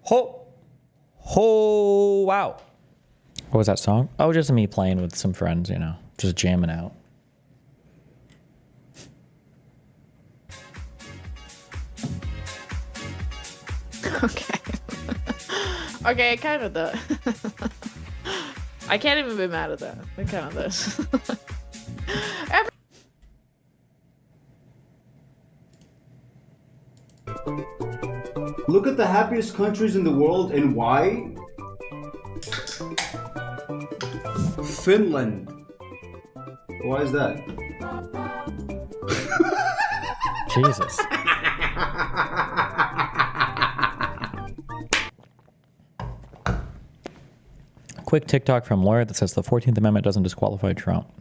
Ho, ho, wow. What was that song? Oh, just me playing with some friends, just jamming out. Okay. Okay, it kind of does. I can't even be mad at that. It kind of does. Look at the happiest countries in the world and why? Finland. Why is that? Jesus. Quick TikTok from Laura that says the 14th Amendment doesn't disqualify Trump.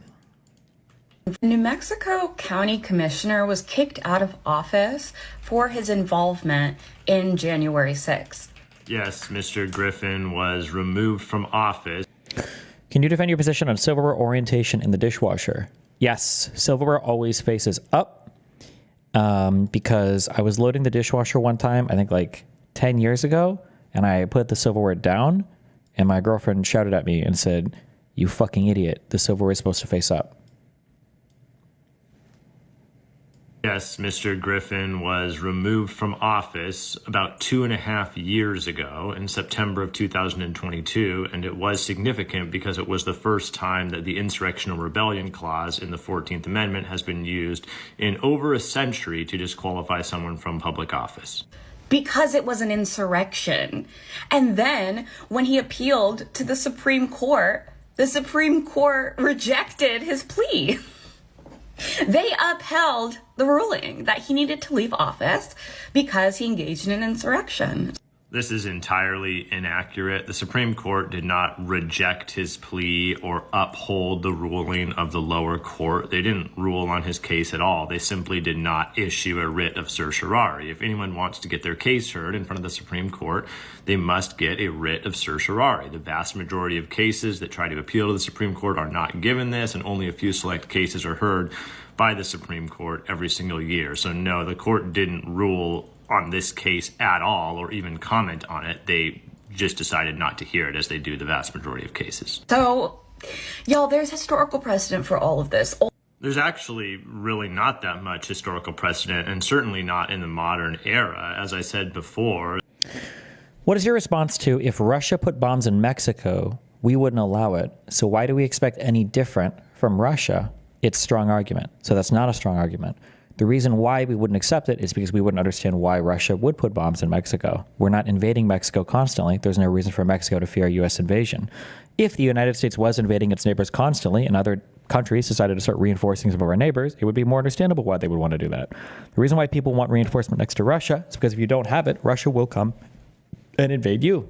The New Mexico County Commissioner was kicked out of office for his involvement in January 6th. Yes, Mr. Griffin was removed from office. Can you defend your position on silverware orientation in the dishwasher? Yes, silverware always faces up because I was loading the dishwasher one time, I think like 10 years ago, and I put the silverware down, and my girlfriend shouted at me and said, "You fucking idiot, the silverware is supposed to face up." Yes, Mr. Griffin was removed from office about 2.5 years ago in September of 2022, and it was significant because it was the first time that the insurrectional rebellion clause in the 14th Amendment has been used in over a century to disqualify someone from public office. Because it was an insurrection. And then when he appealed to the Supreme Court rejected his plea. They upheld the ruling that he needed to leave office because he engaged in an insurrection. This is entirely inaccurate. The Supreme Court did not reject his plea or uphold the ruling of the lower court. They didn't rule on his case at all. They simply did not issue a writ of certiorari. If anyone wants to get their case heard in front of the Supreme Court, they must get a writ of certiorari. The vast majority of cases that try to appeal to the Supreme Court are not given this, and only a few select cases are heard by the Supreme Court every single year. So no, the court didn't rule on this case at all or even comment on it. They just decided not to hear it, as they do the vast majority of cases. So, y'all, there's historical precedent for all of this. There's actually really not that much historical precedent, and certainly not in the modern era. As I said before. What is your response to, if Russia put bombs in Mexico, we wouldn't allow it, so why do we expect any different from Russia? It's a strong argument. So that's not a strong argument. The reason why we wouldn't accept it is because we wouldn't understand why Russia would put bombs in Mexico. We're not invading Mexico constantly. There's no reason for Mexico to fear a U.S. invasion. If the United States was invading its neighbors constantly and other countries decided to start reinforcing some of our neighbors, it would be more understandable why they would want to do that. The reason why people want reinforcement next to Russia is because if you don't have it, Russia will come and invade you.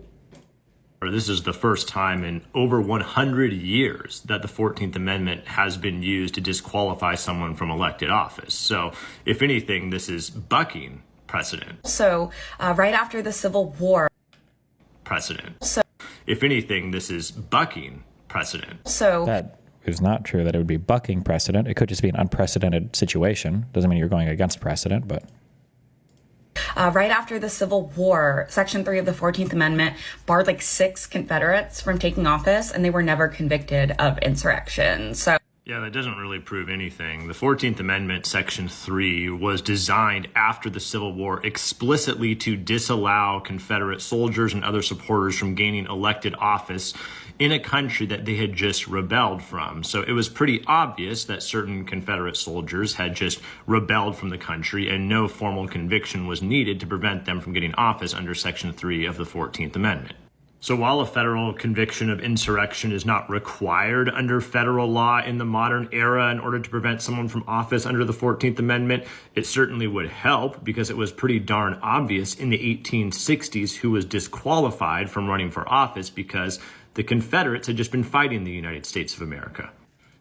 This is the first time in over 100 years that the 14th Amendment has been used to disqualify someone from elected office. So, if anything, this is bucking precedent. So, right after the Civil War. Precedent. So, if anything, this is bucking precedent. So, that is not true that it would be bucking precedent. It could just be an unprecedented situation. Doesn't mean you're going against precedent, but... right after the Civil War, Section 3 of the 14th Amendment barred like 6 Confederates from taking office, and they were never convicted of insurrection. So, yeah, that doesn't really prove anything. The 14th Amendment, Section 3, was designed after the Civil War explicitly to disallow Confederate soldiers and other supporters from gaining elected office in a country that they had just rebelled from. So it was pretty obvious that certain Confederate soldiers had just rebelled from the country, and no formal conviction was needed to prevent them from getting office under Section 3 of the 14th Amendment. So while a federal conviction of insurrection is not required under federal law in the modern era in order to prevent someone from office under the 14th Amendment, it certainly would help, because it was pretty darn obvious in the 1860s who was disqualified from running for office because the Confederates had just been fighting the United States of America.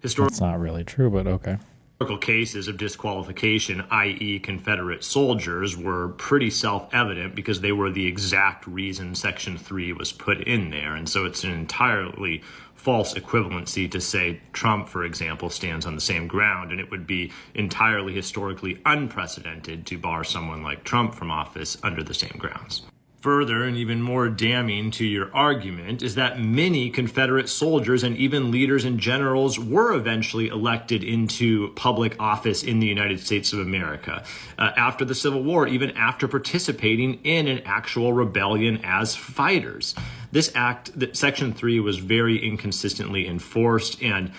That's not really true, but okay. Historical cases of disqualification, i.e. Confederate soldiers, were pretty self-evident because they were the exact reason Section 3 was put in there. And so it's an entirely false equivalency to say Trump, for example, stands on the same ground, and it would be entirely historically unprecedented to bar someone like Trump from office under the same grounds. Further, and even more damning to your argument, is that many Confederate soldiers and even leaders and generals were eventually elected into public office in the United States of America after the Civil War, even after participating in an actual rebellion as fighters. This act, Section 3, was very inconsistently enforced, and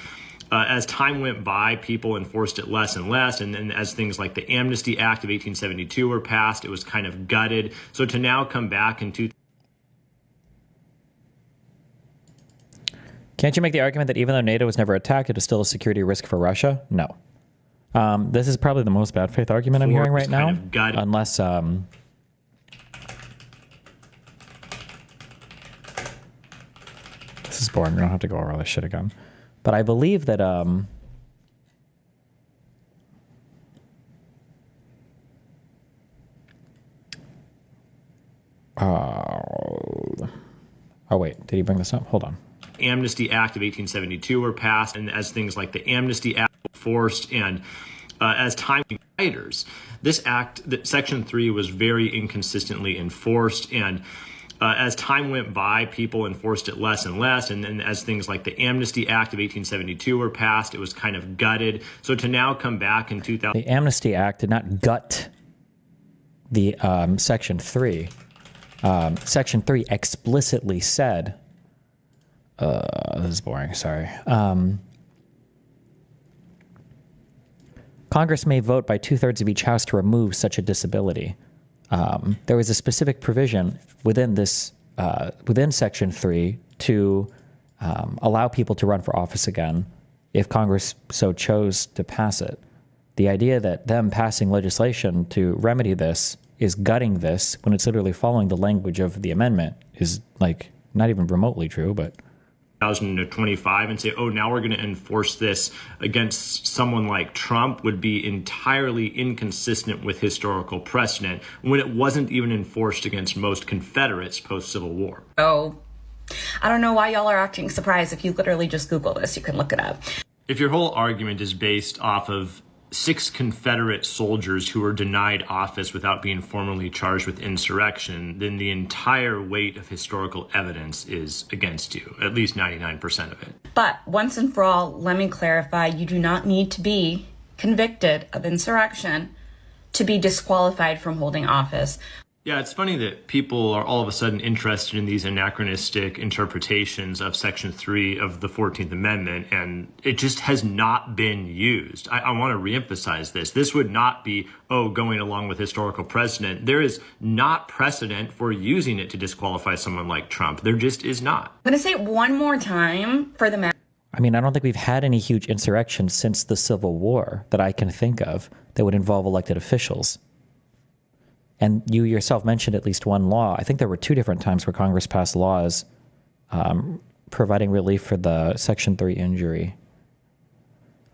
as time went by, people enforced it less and less. And then as things like the Amnesty Act of 1872 were passed, it was kind of gutted. So to now come back in Can't you make the argument that even though NATO was never attacked, it is still a security risk for Russia? No. This is probably the most bad faith argument I'm hearing right now. Unless... this is boring. We don't have to go over all this shit again. But I believe that oh wait, did he bring this up? Hold on. Amnesty Act of 1872 were passed, and as things like the Amnesty Act forced, and as time fighters, this act, Section 3, was very inconsistently enforced, and as time went by, people enforced it less and less. And then as things like the Amnesty Act of 1872 were passed, it was kind of gutted. So to now come back in 2000... The Amnesty Act did not gut the Section 3. Section 3 explicitly said... this is boring, sorry. Congress may vote by 2/3 of each house to remove such a disability. There was a specific provision within this, within Section 3 to allow people to run for office again if Congress so chose to pass it. The idea that them passing legislation to remedy this is gutting this when it's literally following the language of the amendment is like not even remotely true, but... 2025 and say, oh, now we're going to enforce this against someone like Trump would be entirely inconsistent with historical precedent when it wasn't even enforced against most Confederates post-Civil War. Oh, I don't know why y'all are acting surprised. If you literally just Google this, you can look it up. If your whole argument is based off of 6 Confederate soldiers who were denied office without being formally charged with insurrection, then the entire weight of historical evidence is against you, at least 99% of it. But once and for all, let me clarify, you do not need to be convicted of insurrection to be disqualified from holding office. Yeah, it's funny that people are all of a sudden interested in these anachronistic interpretations of Section 3 of the 14th Amendment, and it just has not been used. I want to reemphasize this. This would not be, going along with historical precedent. There is not precedent for using it to disqualify someone like Trump. There just is not. I'm going to say it one more time for the I mean, I don't think we've had any huge insurrections since the Civil War that I can think of that would involve elected officials. And you yourself mentioned at least one law. I think there were 2 different times where Congress passed laws providing relief for the Section 3 injury.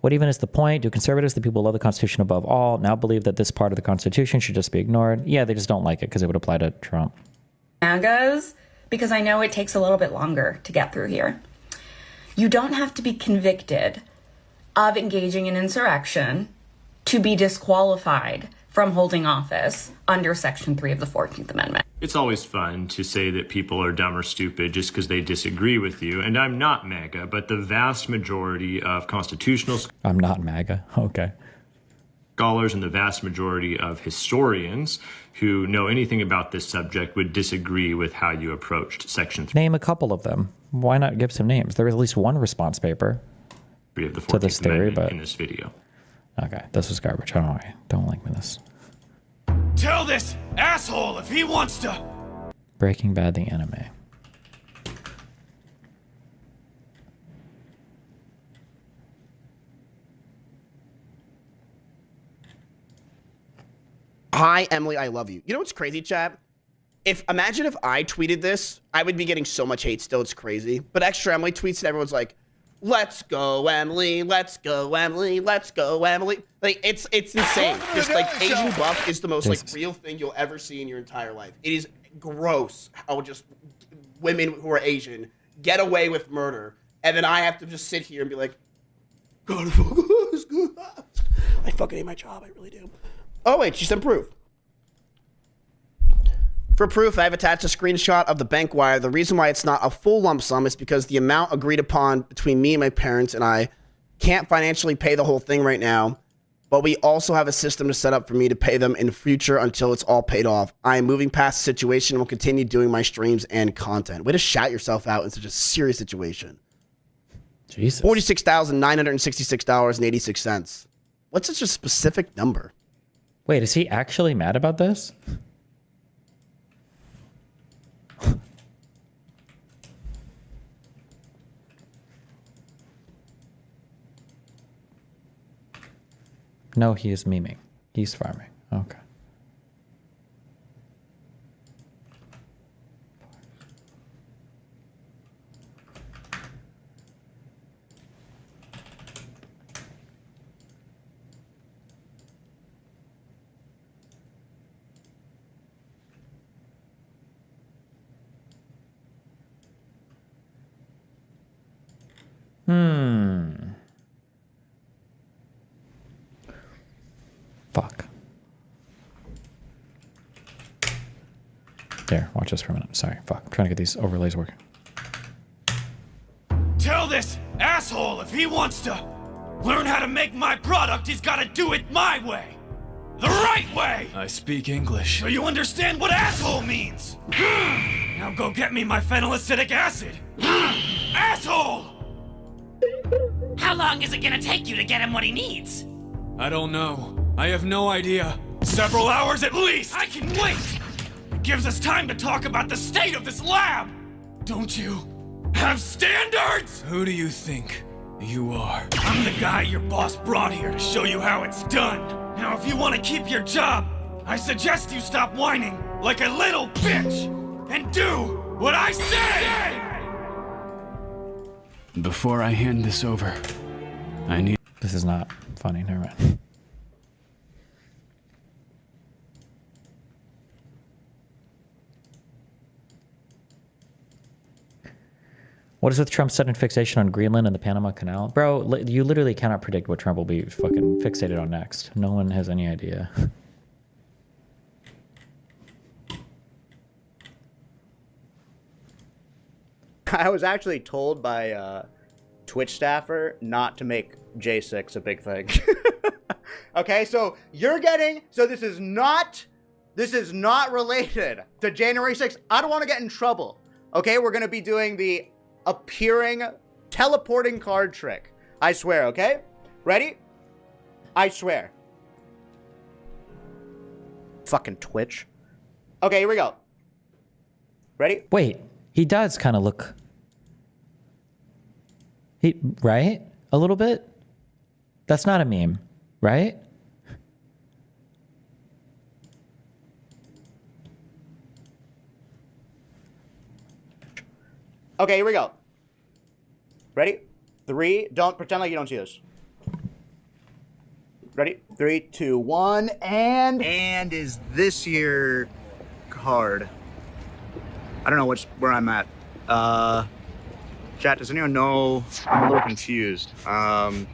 What even is the point? Do conservatives, the people who love the Constitution above all, now believe that this part of the Constitution should just be ignored? Yeah, they just don't like it because it would apply to Trump. MAGAs, because I know it takes a little bit longer to get through here. You don't have to be convicted of engaging in insurrection to be disqualified from holding office under Section 3 of the 14th Amendment. It's always fun to say that people are dumb or stupid just because they disagree with you. And I'm not MAGA, but the vast majority of constitutional I'm not MAGA. Okay. scholars and the vast majority of historians who know anything about this subject would disagree with how you approached Section 3 Name a couple of them. Why not give some names? There was at least one response paper of the 14th to this theory, Amendment but in this video. okay, this was garbage. I don't know. Don't like this. Tell this asshole if he wants to. Breaking Bad, the anime. Hi, Emily, I love you. You know what's crazy, chat? Imagine if I tweeted this, I would be getting so much hate still, it's crazy. But Extra Emily tweets and everyone's like, let's go, Emily, let's go, Emily, let's go, Emily. Like, it's insane. Just like Asian buff is the most like real thing you'll ever see in your entire life. It is gross how just women who are Asian get away with murder. And then I have to just sit here and be like, God, I fucking hate my job, I really do. Oh wait, she sent proof. For proof, I have attached a screenshot of the bank wire. The reason why it's not a full lump sum is because the amount agreed upon between me and my parents and I can't financially pay the whole thing right now, but we also have a system to set up for me to pay them in the future until it's all paid off. I am moving past the situation and will continue doing my streams and content. Way to shout yourself out in such a serious situation. Jesus. $46,966.86. What's such a specific number? Wait, is he actually mad about this? No, he is memeing. He's farming. Okay. Fuck. Here, watch this for a minute. Sorry, fuck. I'm trying to get these overlays working. Tell this asshole if he wants to learn how to make my product, he's gotta do it my way. The right way! I speak English. So you understand what asshole means? Now go get me my phenylacetic acid. Asshole! How long is it gonna take you to get him what he needs? I don't know. I have no idea. Several hours at least! I can wait! It gives us time to talk about the state of this lab! Don't you have standards? Who do you think you are? I'm the guy your boss brought here to show you how it's done. Now if you want to keep your job, I suggest you stop whining like a little bitch and do what I say! Before I hand this over, I need... This is not funny. Never mind. What is with Trump's sudden fixation on Greenland and the Panama Canal? Bro, you literally cannot predict what Trump will be fucking fixated on next. No one has any idea. I was actually told by Twitch staffer not to make J6 a big thing. Okay, so you're getting... So this is not related to January 6th. I don't want to get in trouble. Okay, we're going to be doing the appearing teleporting card trick. I swear, okay? Ready? I swear. Fucking Twitch. Okay, here we go. Ready? Wait, he does kind of look... Right? A little bit? That's not a meme, right? Okay, here we go. Ready? 3, don't pretend like you don't see this. Ready? 3, 2, 1, and is this your card? I don't know where I'm at. Chat, does anyone know? I'm a little confused. Oh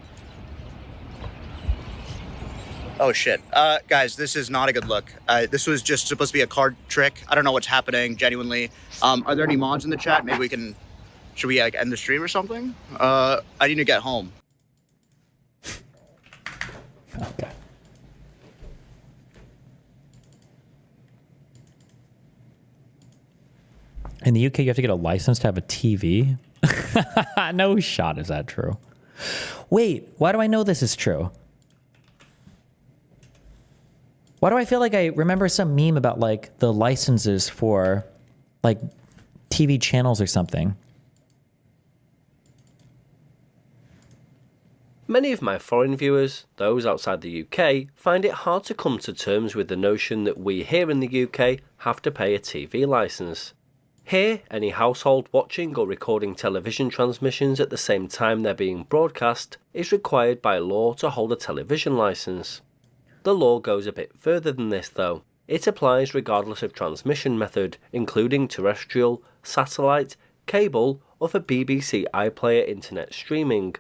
shit. Guys, this is not a good look. This was just supposed to be a card trick. I don't know what's happening, genuinely. Are there any mods in the chat? Maybe we can... Should we like end the stream or something? I need to get home. Okay. In the UK, you have to get a license to have a TV? No shot is that true. Wait, why do I know this is true? Why do I feel like I remember some meme about like the licenses for like TV channels or something? Many of my foreign viewers, those outside the UK, find it hard to come to terms with the notion that we here in the UK have to pay a TV licence. Here, any household watching or recording television transmissions at the same time they're being broadcast is required by law to hold a television licence. The law goes a bit further than this though. It applies regardless of transmission method, including terrestrial, satellite, cable, or for BBC iPlayer internet streaming.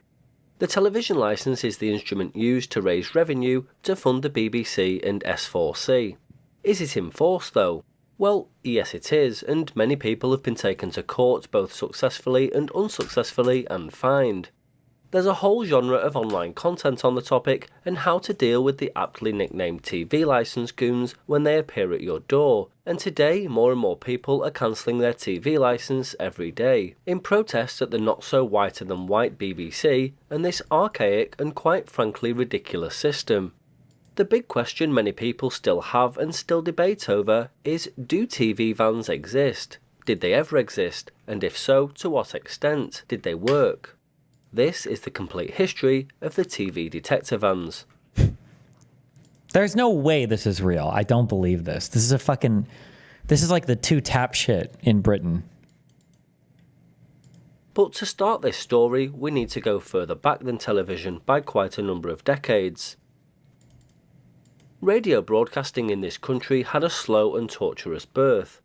The television licence is the instrument used to raise revenue to fund the BBC and S4C. Is it enforced though? Well, yes it is, and many people have been taken to court both successfully and unsuccessfully and fined. There's a whole genre of online content on the topic and how to deal with the aptly nicknamed TV licence goons when they appear at your door, and today more and more people are cancelling their TV licence every day, in protest at the not so whiter than white BBC and this archaic and quite frankly ridiculous system. The big question many people still have and still debate over is, do TV vans exist? Did they ever exist? And if so, to what extent? Did they work? This is the complete history of the TV detector vans. There's no way this is real. I don't believe this. This is like the two-tap shit in Britain. But to start this story, we need to go further back than television by quite a number of decades. Radio broadcasting in this country had a slow and tortuous birth.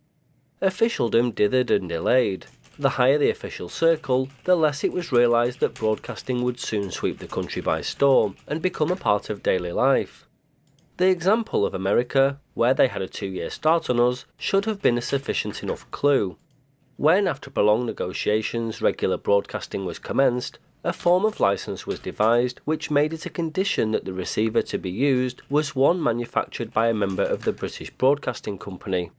Officialdom dithered and delayed. The higher the official circle, the less it was realised that broadcasting would soon sweep the country by storm and become a part of daily life. The example of America, where they had a 2-year start on us, should have been a sufficient enough clue. When, after prolonged negotiations, regular broadcasting was commenced, a form of licence was devised which made it a condition that the receiver to be used was one manufactured by a member of the British Broadcasting Company.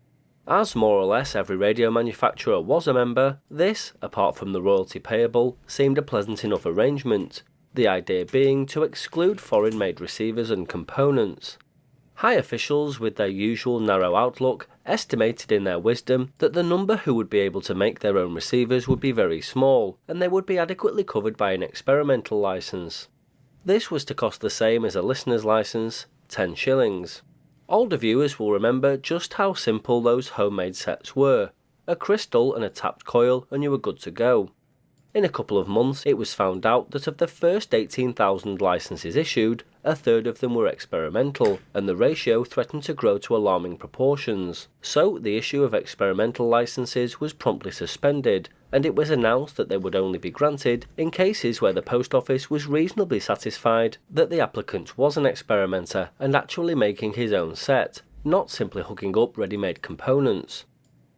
As more or less every radio manufacturer was a member, this, apart from the royalty payable, seemed a pleasant enough arrangement, the idea being to exclude foreign-made receivers and components. High officials, with their usual narrow outlook, estimated in their wisdom that the number who would be able to make their own receivers would be very small, and they would be adequately covered by an experimental licence. This was to cost the same as a listener's licence, 10 shillings. Older viewers will remember just how simple those homemade sets were. A crystal and a tapped coil and you were good to go. In a couple of months it was found out that of the first 18,000 licences issued, a third of them were experimental, and the ratio threatened to grow to alarming proportions. So the issue of experimental licences was promptly suspended, and it was announced that they would only be granted in cases where the post office was reasonably satisfied that the applicant was an experimenter and actually making his own set, not simply hooking up ready-made components.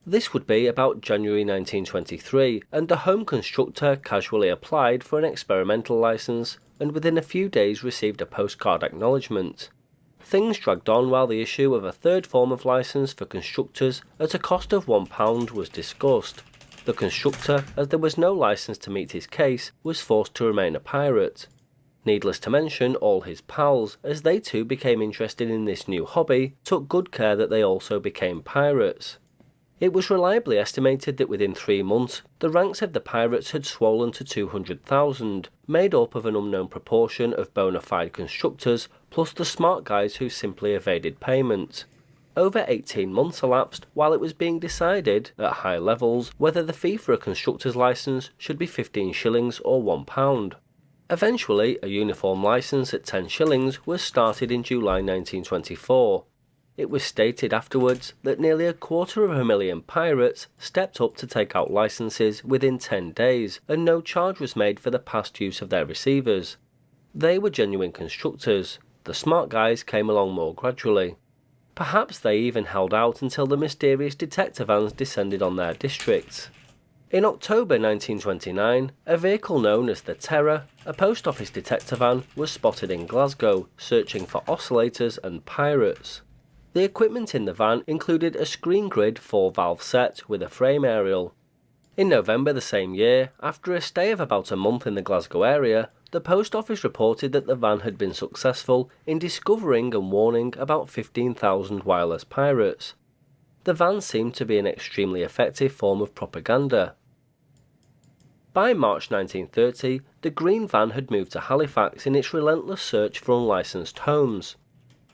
This would be about January 1923, and the home constructor casually applied for an experimental licence and within a few days received a postcard acknowledgement. Things dragged on while the issue of a third form of licence for constructors at a cost of £1 was discussed. The constructor, as there was no licence to meet his case, was forced to remain a pirate. Needless to mention all his pals, as they too became interested in this new hobby, took good care that they also became pirates. It was reliably estimated that within 3 months, the ranks of the pirates had swollen to 200,000, made up of an unknown proportion of bona fide constructors, plus the smart guys who simply evaded payment. Over 18 months elapsed while it was being decided, at high levels, whether the fee for a constructor's licence should be 15 shillings or £1. Eventually, a uniform licence at 10 shillings was started in July 1924. It was stated afterwards that nearly 250,000 pirates stepped up to take out licences within 10 days, and no charge was made for the past use of their receivers. They were genuine constructors. The smart guys came along more gradually. Perhaps they even held out until the mysterious detector vans descended on their districts. In October 1929, a vehicle known as the Terror, a post office detector van, was spotted in Glasgow, searching for oscillators and pirates. The equipment in the van included a screen grid 4-valve set with a frame aerial. In November the same year, after a stay of about a month in the Glasgow area, the post office reported that the van had been successful in discovering and warning about 15,000 wireless pirates. The van seemed to be an extremely effective form of propaganda. By March 1930, the green van had moved to Halifax in its relentless search for unlicensed homes.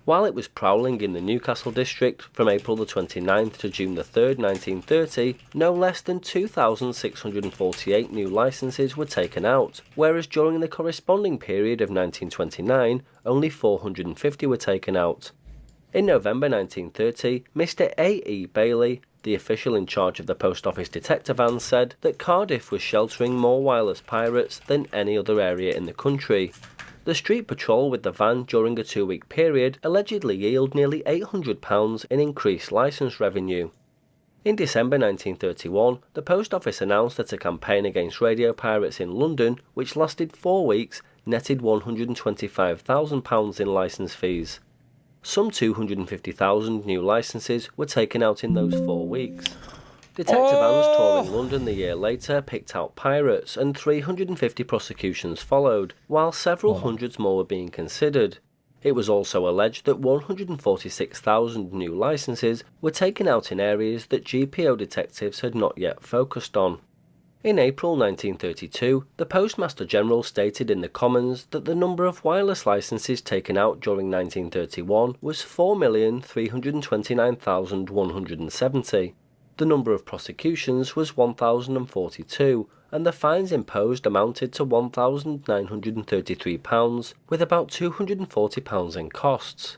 While it was prowling in the Newcastle district from April the 29th to June the 3rd, 1930, no less than 2,648 new licences were taken out, whereas during the corresponding period of 1929, only 450 were taken out. In November 1930, Mr. A.E. Bailey, the official in charge of the post office detector vans, said that Cardiff was sheltering more wireless pirates than any other area in the country. The street patrol with the van during a 2-week period allegedly yielded nearly £800 in increased licence revenue. In December 1931, the Post Office announced that a campaign against radio pirates in London, which lasted 4 weeks, netted £125,000 in licence fees. Some 250,000 new licences were taken out in those 4 weeks. Detective vans touring London the year later picked out pirates, and 350 prosecutions followed, while several hundreds more were being considered. It was also alleged that 146,000 new licences were taken out in areas that GPO detectives had not yet focused on. In April 1932, the Postmaster General stated in the Commons that the number of wireless licences taken out during 1931 was 4,329,170. The number of prosecutions was 1,042, and the fines imposed amounted to £1,933, with about £240 in costs.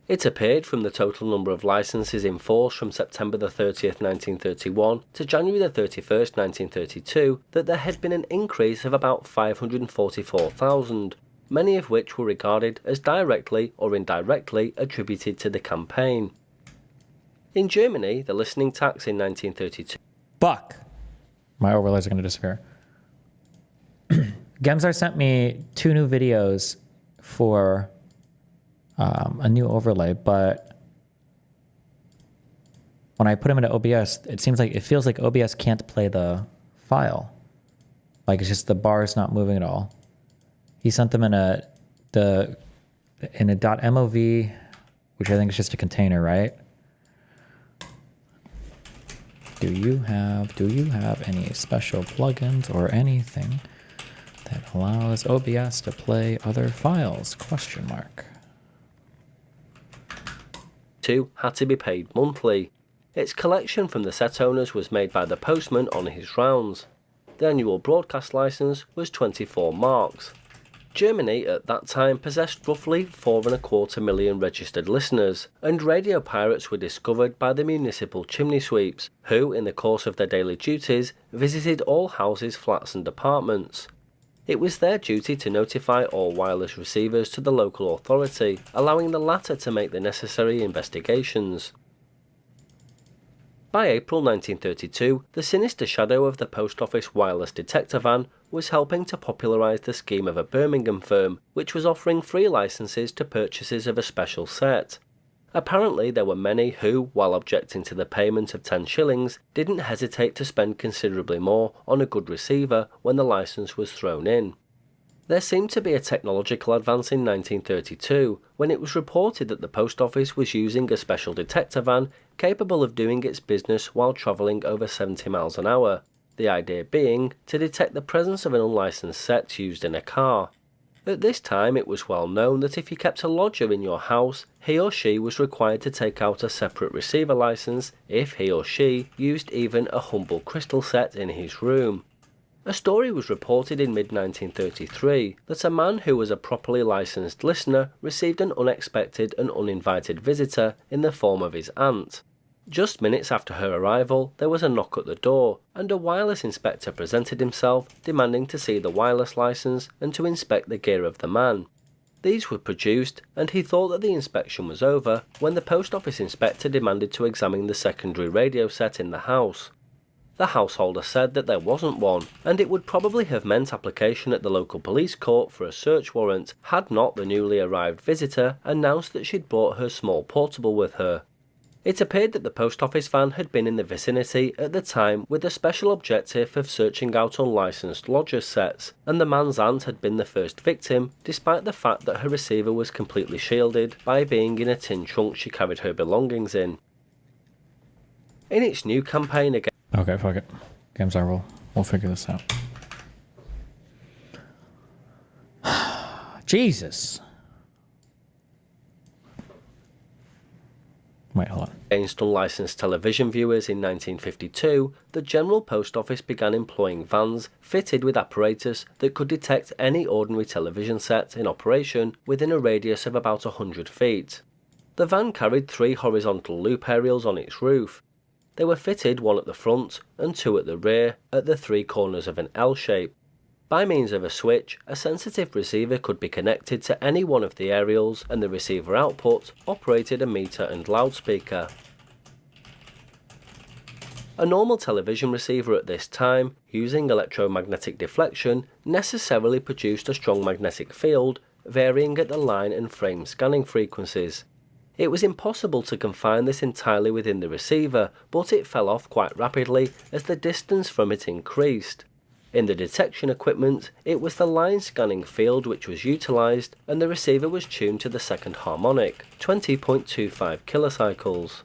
It appeared from the total number of licences in force from September the 30th, 1931 to January the 31st, 1932 that there had been an increase of about 544,000, many of which were regarded as directly or indirectly attributed to the campaign. In Germany, the listening tax in 1932... Fuck! My overlays are going to disappear. Gemzar sent me 2 new videos for a new overlay, but when I put them into OBS, it feels like OBS can't play the file. Like it's just the bar is not moving at all. He sent them in a .mov, which I think is just a container, right? Do you have any special plugins or anything that allows OBS to play other files? ? Had to be paid monthly. Its collection from the set owners was made by the postman on his rounds. The annual broadcast licence was 24 marks. Germany at that time possessed roughly 4.25 million registered listeners, and radio pirates were discovered by the municipal chimney sweeps, who, in the course of their daily duties, visited all houses, flats and apartments. It was their duty to notify all wireless receivers to the local authority, allowing the latter to make the necessary investigations. By April 1932, the sinister shadow of the Post Office wireless detector van was helping to popularise the scheme of a Birmingham firm, which was offering free licences to purchases of a special set. Apparently there were many who, while objecting to the payment of 10 shillings, didn't hesitate to spend considerably more on a good receiver when the licence was thrown in. There seemed to be a technological advance in 1932, when it was reported that the Post Office was using a special detector van capable of doing its business while travelling over 70 miles an hour, the idea being to detect the presence of an unlicensed set used in a car. At this time it was well known that if you kept a lodger in your house, he or she was required to take out a separate receiver licence if he or she used even a humble crystal set in his room. A story was reported in mid-1933 that a man who was a properly licensed listener received an unexpected and uninvited visitor in the form of his aunt. Just minutes after her arrival, there was a knock at the door, and a wireless inspector presented himself, demanding to see the wireless licence and to inspect the gear of the man. These were produced, and he thought that the inspection was over when the Post Office inspector demanded to examine the secondary radio set in the house. The householder said that there wasn't one, and it would probably have meant application at the local police court for a search warrant had not the newly arrived visitor announced that she'd brought her small portable with her. It appeared that the Post Office van had been in the vicinity at the time with the special objective of searching out unlicensed lodgers' sets, and the man's aunt had been the first victim, despite the fact that her receiver was completely shielded by being in a tin trunk she carried her belongings in. In its new campaign against... Okay, fuck it. Games are, we'll figure this out. Jesus. Wait, hold on. Against unlicensed television viewers in 1952, the General Post Office began employing vans fitted with apparatus that could detect any ordinary television set in operation within a radius of about 100 feet. The van carried 3 horizontal loop aerials on its roof. They were fitted, one at the front and 2 at the rear, at the 3 corners of an L shape. By means of a switch, a sensitive receiver could be connected to any one of the aerials, and the receiver output operated a meter and loudspeaker. A normal television receiver at this time, using electromagnetic deflection, necessarily produced a strong magnetic field, varying at the line and frame scanning frequencies. It was impossible to confine this entirely within the receiver, but it fell off quite rapidly as the distance from it increased. In the detection equipment, it was the line scanning field which was utilised, and the receiver was tuned to the second harmonic, 20.25 kilocycles.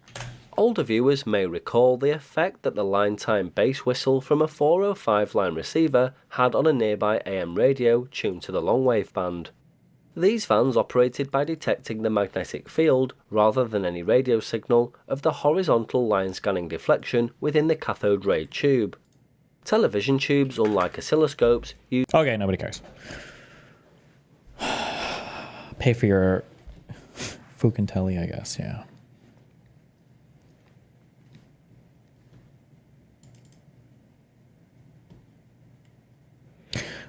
Older viewers may recall the effect that the line time bass whistle from a 405 line receiver had on a nearby AM radio tuned to the long wave band. These fans operated by detecting the magnetic field, rather than any radio signal, of the horizontal line scanning deflection within the cathode ray tube. Television tubes, unlike oscilloscopes, use... Okay, nobody cares. Pay for your Fucantelli, I guess, yeah.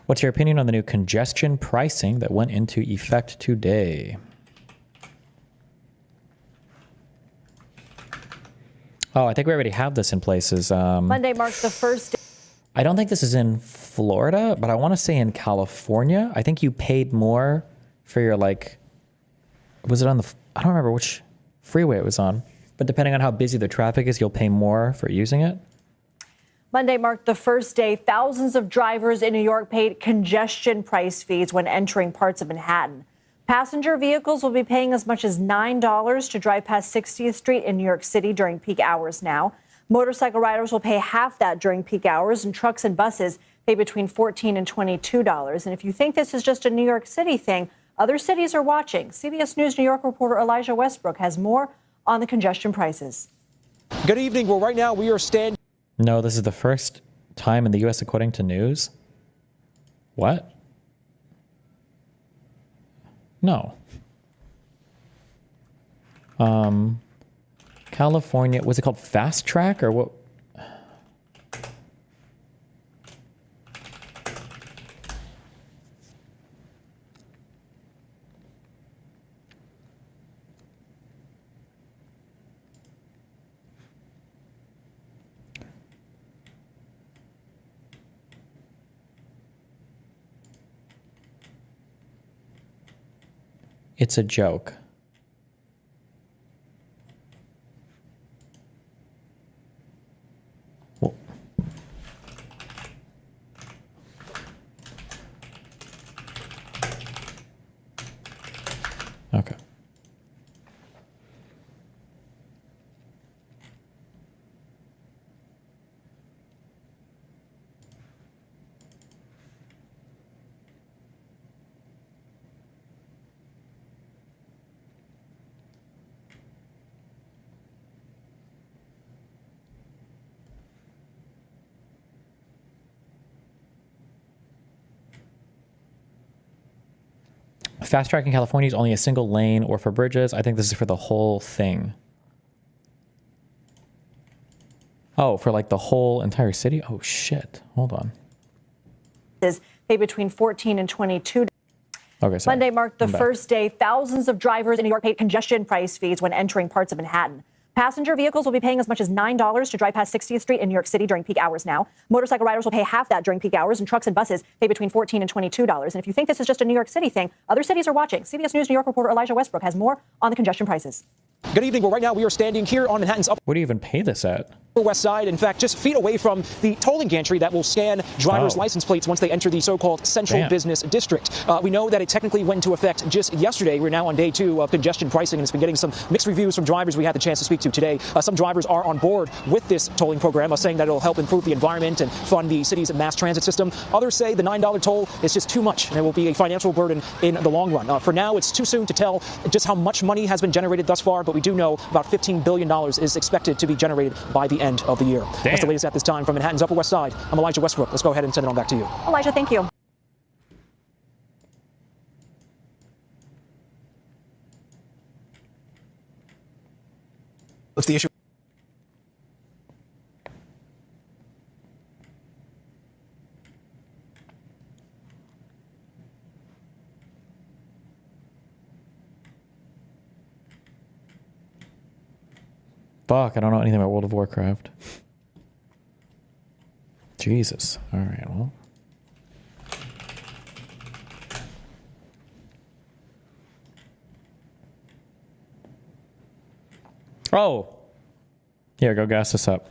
What's your opinion on the new congestion pricing that went into effect today? Oh, I think we already have this in places. Monday marks the first. I don't think this is in Florida, but I want to say in California. I think you paid more for your, like, was it on the, I don't remember which freeway it was on, but depending on how busy the traffic is, you'll pay more for using it. Monday marked the first day thousands of drivers in New York paid congestion price fees when entering parts of Manhattan. Passenger vehicles will be paying as much as $9 to drive past 60th Street in New York City during peak hours now. Motorcycle riders will pay half that during peak hours, and trucks and buses pay between $14 and $22. And if you think this is just a New York City thing, other cities are watching. CBS News New York reporter Elijah Westbrook has more on the congestion prices. Good evening. Well, right now we are standing. No, this is the first time in the U.S. according to news. What? No. California, was it called Fast Track or what? It's a joke. Well, okay. Fast track in California is only a single lane or for bridges. I think this is for the whole thing. Oh, for like the whole entire city? Oh, shit. Hold on. Pay between $14 and $22. Okay, sorry. Monday marked the first day thousands of drivers in New York paid congestion price fees when entering parts of Manhattan. Passenger vehicles will be paying as much as $9 to drive past 60th Street in New York City during peak hours now. Motorcycle riders will pay half that during peak hours, and trucks and buses pay between $14 and $22. And if you think this is just a New York City thing, other cities are watching. CBS News New York reporter Elijah Westbrook has more on the congestion prices. Good evening. Well, right now we are standing here on Manhattan's Upper Where do you even pay this at? West Side. In fact, just feet away from the tolling gantry that will scan drivers' license plates once they enter the so-called Central Business District. We know that it technically went into effect just yesterday. We're now on day 2 of congestion pricing, and it's been getting some mixed reviews from drivers we had the chance to speak to today. Some drivers are on board with this tolling program, saying that it'll help improve the environment and fund the city's mass transit system. Others say the $9 toll is just too much, and it will be a financial burden in the long run. For now, it's too soon to tell just how much money has been generated thus far, but we do know about $15 billion is expected to be generated by the end of the year. That's the latest at this time from Manhattan's Upper West Side. I'm Elijah Westbrook. Let's go ahead and send it on back to you. Elijah, thank you. What's the issue? Fuck, I don't know anything about World of Warcraft. Jesus. All right, well. Oh! Here, go gas this up.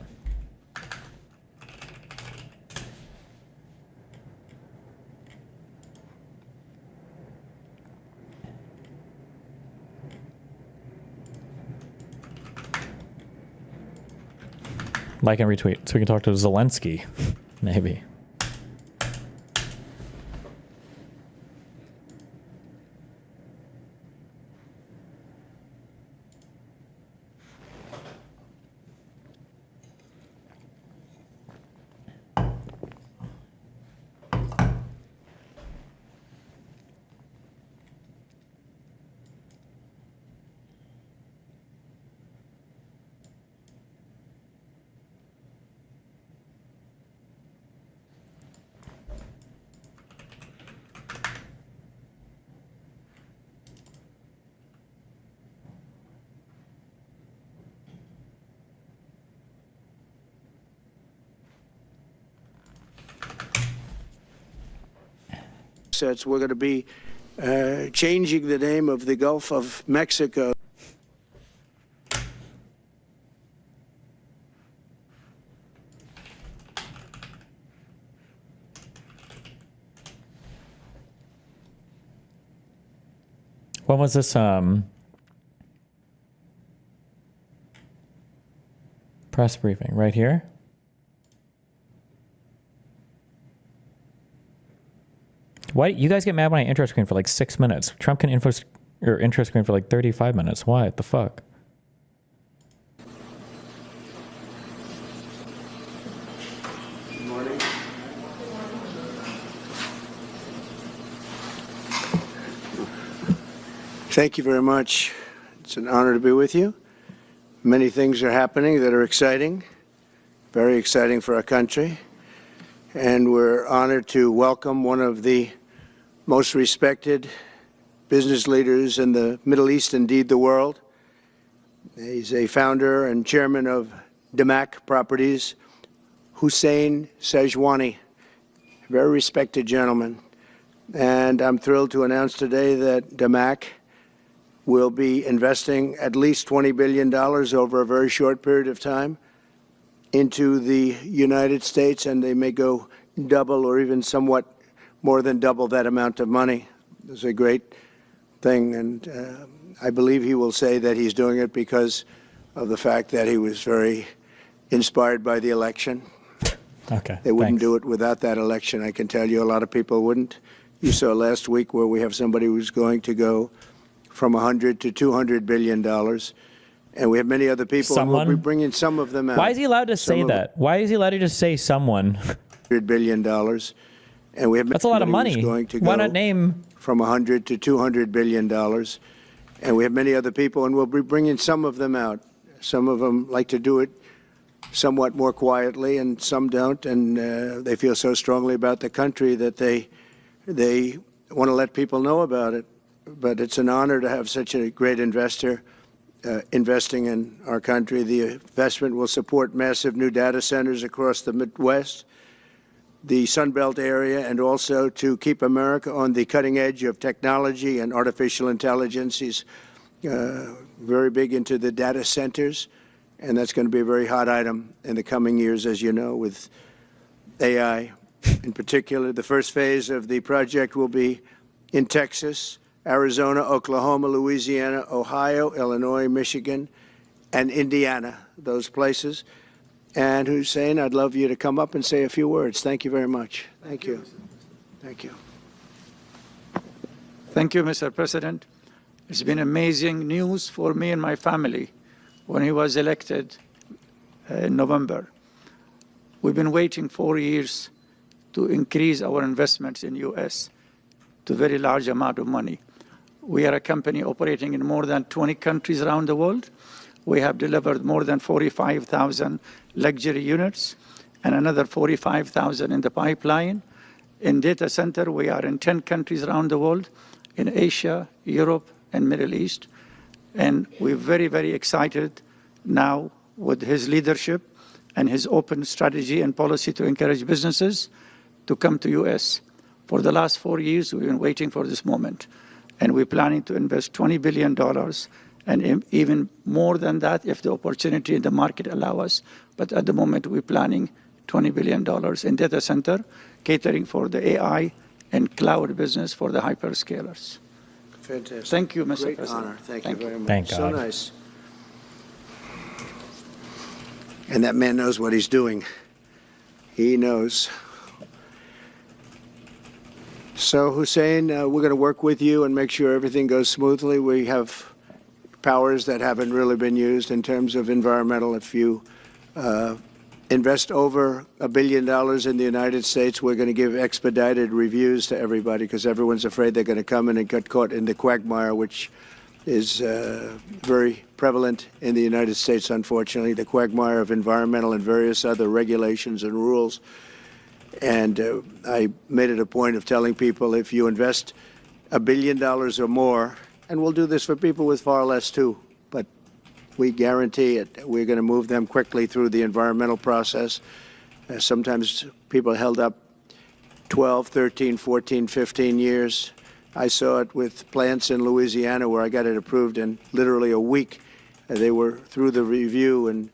Like and retweet so we can talk to Zelensky, maybe. We're going to be changing the name of the Gulf of Mexico. When was this press briefing? Right here? Why you guys get mad when I intro screen for like 6 minutes? Trump can intro screen for like 35 minutes. Why? What the fuck? Good morning. Thank you very much. It's an honor to be with you. Many things are happening that are exciting, very exciting for our country. And we're honored to welcome one of the most respected business leaders in the Middle East, indeed the world. He's a founder and chairman of Damac Properties, Hussein Sajwani, very respected gentleman. And I'm thrilled to announce today that Damac will be investing at least $20 billion over a very short period of time into the United States, and they may go double or even somewhat more than double that amount of money. It's a great thing, and I believe he will say that he's doing it because of the fact that he was very inspired by the election. Okay. They wouldn't do it without that election, I can tell you. A lot of people wouldn't. You saw last week where we have somebody who's going to go from $100 to $200 billion. And we have many other people, and we'll be bringing some of them out. Why is he allowed to say that? Why is he allowed to just say someone? $100 billion. And we have That's a lot of money. Why not name? From $100 to $200 billion. And we have many other people, and we'll be bringing some of them out. Some of them like to do it somewhat more quietly, and some don't. And they feel so strongly about the country that they want to let people know about it. But it's an honor to have such a great investor investing in our country. The investment will support massive new data centers across the Midwest, the Sun Belt area, and also to keep America on the cutting edge of technology and artificial intelligence. He's very big into the data centers, and that's going to be a very hot item in the coming years, as you know, with AI. In particular, the first phase of the project will be in Texas, Arizona, Oklahoma, Louisiana, Ohio, Illinois, Michigan, and Indiana, those places. And Hussein, I'd love you to come up and say a few words. Thank you very much. Thank you. Thank you. Thank you, Mr. President. It's been amazing news for me and my family when he was elected in November. We've been waiting 4 years to increase our investments in U.S. to a very large amount of money. We are a company operating in more than 20 countries around the world. We have delivered more than 45,000 luxury units and another 45,000 in the pipeline. In data center, we are in 10 countries around the world, in Asia, Europe, and Middle East. And we're very, very excited now with his leadership. and his open strategy and policy to encourage businesses to come to U.S. For the last 4 years, we've been waiting for this moment, and we're planning to invest $20 billion and even more than that if the opportunity in the market allow us. But at the moment, we're planning $20 billion in data center, catering for the AI and cloud business for the hyperscalers. Fantastic. Thank you, Mr. Great President. honor. Thank you very much. Thank So God. nice. And that man knows what he's doing. He knows. So, Hussein, we're going to work with you and make sure everything goes smoothly. We have powers that haven't really been used in terms of environmental. If you invest over $1 billion in the United States, we're going to give expedited reviews to everybody because everyone's afraid they're going to come in and get caught in the quagmire, which is very prevalent in the United States, unfortunately, the quagmire of environmental and various other regulations and rules. And I made it a point of telling people if you invest $1 billion or more, and we'll do this for people with far less too, but we guarantee it. We're going to move them quickly through the environmental process. Sometimes people held up 12, 13, 14, 15 years. I saw it with plants in Louisiana where I got it approved in literally a week. They were through the review in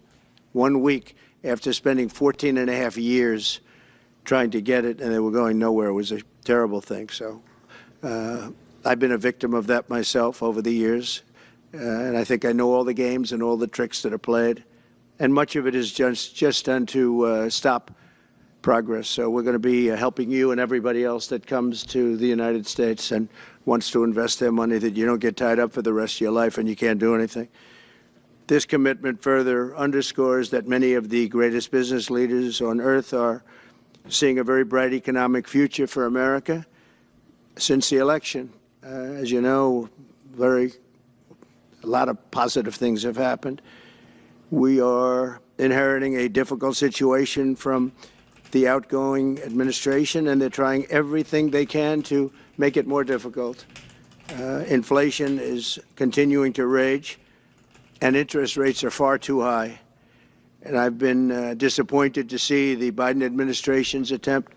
1 week after spending 14 and a half years trying to get it, and they were going nowhere. It was a terrible thing. So I've been a victim of that myself over the years, and I think I know all the games and all the tricks that are played, and much of it is just done to stop progress. So we're going to be helping you and everybody else that comes to the United States and wants to invest their money, that you don't get tied up for the rest of your life and you can't do anything. This commitment further underscores that many of the greatest business leaders on earth are seeing a very bright economic future for America since the election. As you know, a lot of positive things have happened. We are inheriting a difficult situation from the outgoing administration, and they're trying everything they can to make it more difficult. Inflation is continuing to rage, and interest rates are far too high. And I've been disappointed to see the Biden administration's attempt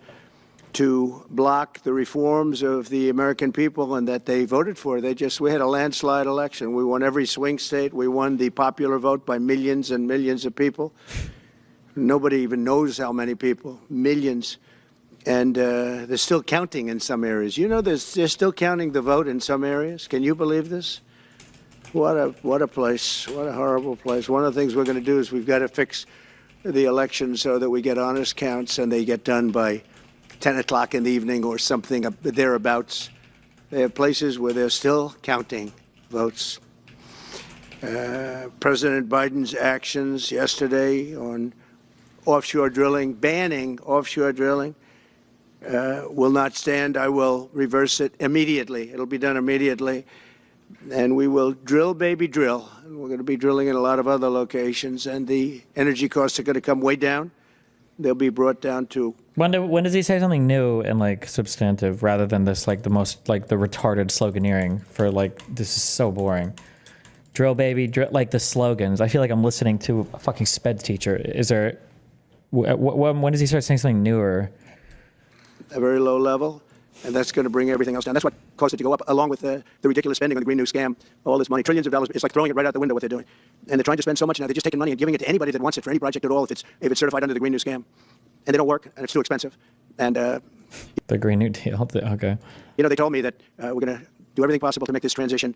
to block the reforms of the American people and that they voted for. We had a landslide election. We won every swing state. We won the popular vote by millions and millions of people. Nobody even knows how many people, millions. And they're still counting in some areas. You know, they're still counting the vote in some areas. Can you believe this? What a place. What a horrible place. One of the things we're going to do is we've got to fix the election so that we get honest counts and they get done by 10 o'clock in the evening or something thereabouts. They have places where they're still counting votes. President Biden's actions yesterday on offshore drilling, banning offshore drilling, will not stand. I will reverse it immediately. It'll be done immediately. And we will drill, baby, drill. And we're going to be drilling in a lot of other locations, and the energy costs are going to come way down. They'll be brought down to. When does he say something new and like substantive rather than this like the most like the retarded sloganeering for like this is so boring. Drill, baby, drill, like the slogans. I feel like I'm listening to a fucking sped teacher. Is there? When does he start saying something newer? A very low level. And that's going to bring everything else down. That's what caused it to go up, along with the ridiculous spending on the Green New Scam. All this money, trillions of dollars. It's like throwing it right out the window what they're doing. And they're trying to spend so much now. They're just taking money and giving it to anybody that wants it for any project at all if it's certified under the Green New Scam. And they don't work, and it's too expensive. And the Green New Deal. Okay. You know, they told me that we're going to do everything possible to make this transition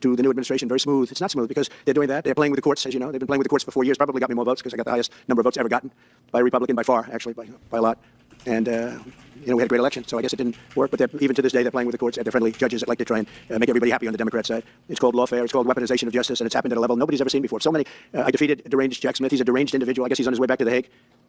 to the new administration very smooth. It's not smooth because they're doing that. They're playing with the courts, as you know. They've been playing with the courts for 4 years. Probably got me more votes because I got the highest number of votes ever gotten by a Republican by far, actually, by a lot. And, you know, we had a great election, so I guess it didn't work. But even to this day, they're playing with the courts. They're friendly judges that like to try and make everybody happy on the Democrat side. It's called lawfare. It's called weaponization of justice, and it's happened at a level nobody's ever seen before. So many. I defeated deranged Jack Smith. He's a deranged individual. I guess he's on his way back to The Hague.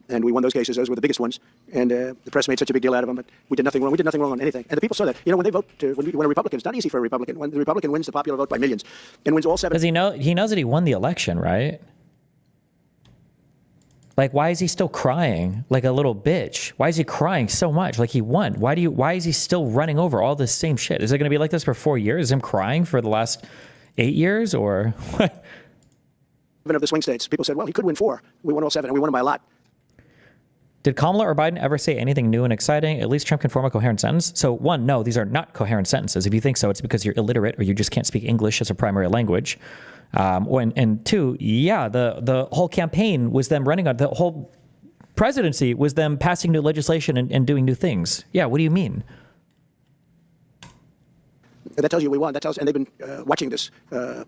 And we won those cases. Those were the biggest ones. And the press made such a big deal out of them. But we did nothing wrong. We did nothing wrong on anything. And the people saw that. You know, when they vote, when a Republican, it's not easy for a Republican. When the Republican wins the popular vote by millions and wins all 7. Because he knows that he won the election, right? Like, why is he still crying like a little bitch? Why is he crying so much? Like he won. Why is he still running over all this same shit? Is it going to be like this for 4 years? Is him crying for the last 8 years or what? Of the swing states, people said, well, he could win 4. We won all 7, and we won them by a lot. Did Kamala or Biden ever say anything new and exciting? At least Trump can form a coherent sentence. So one, no, these are not coherent sentences. If you think so, it's because you're illiterate or you just can't speak English as a primary language. And two, yeah, the whole campaign was them running on the whole presidency was them passing new legislation and doing new things. Yeah, what do you mean? That tells you we won. That tells, and they've been watching this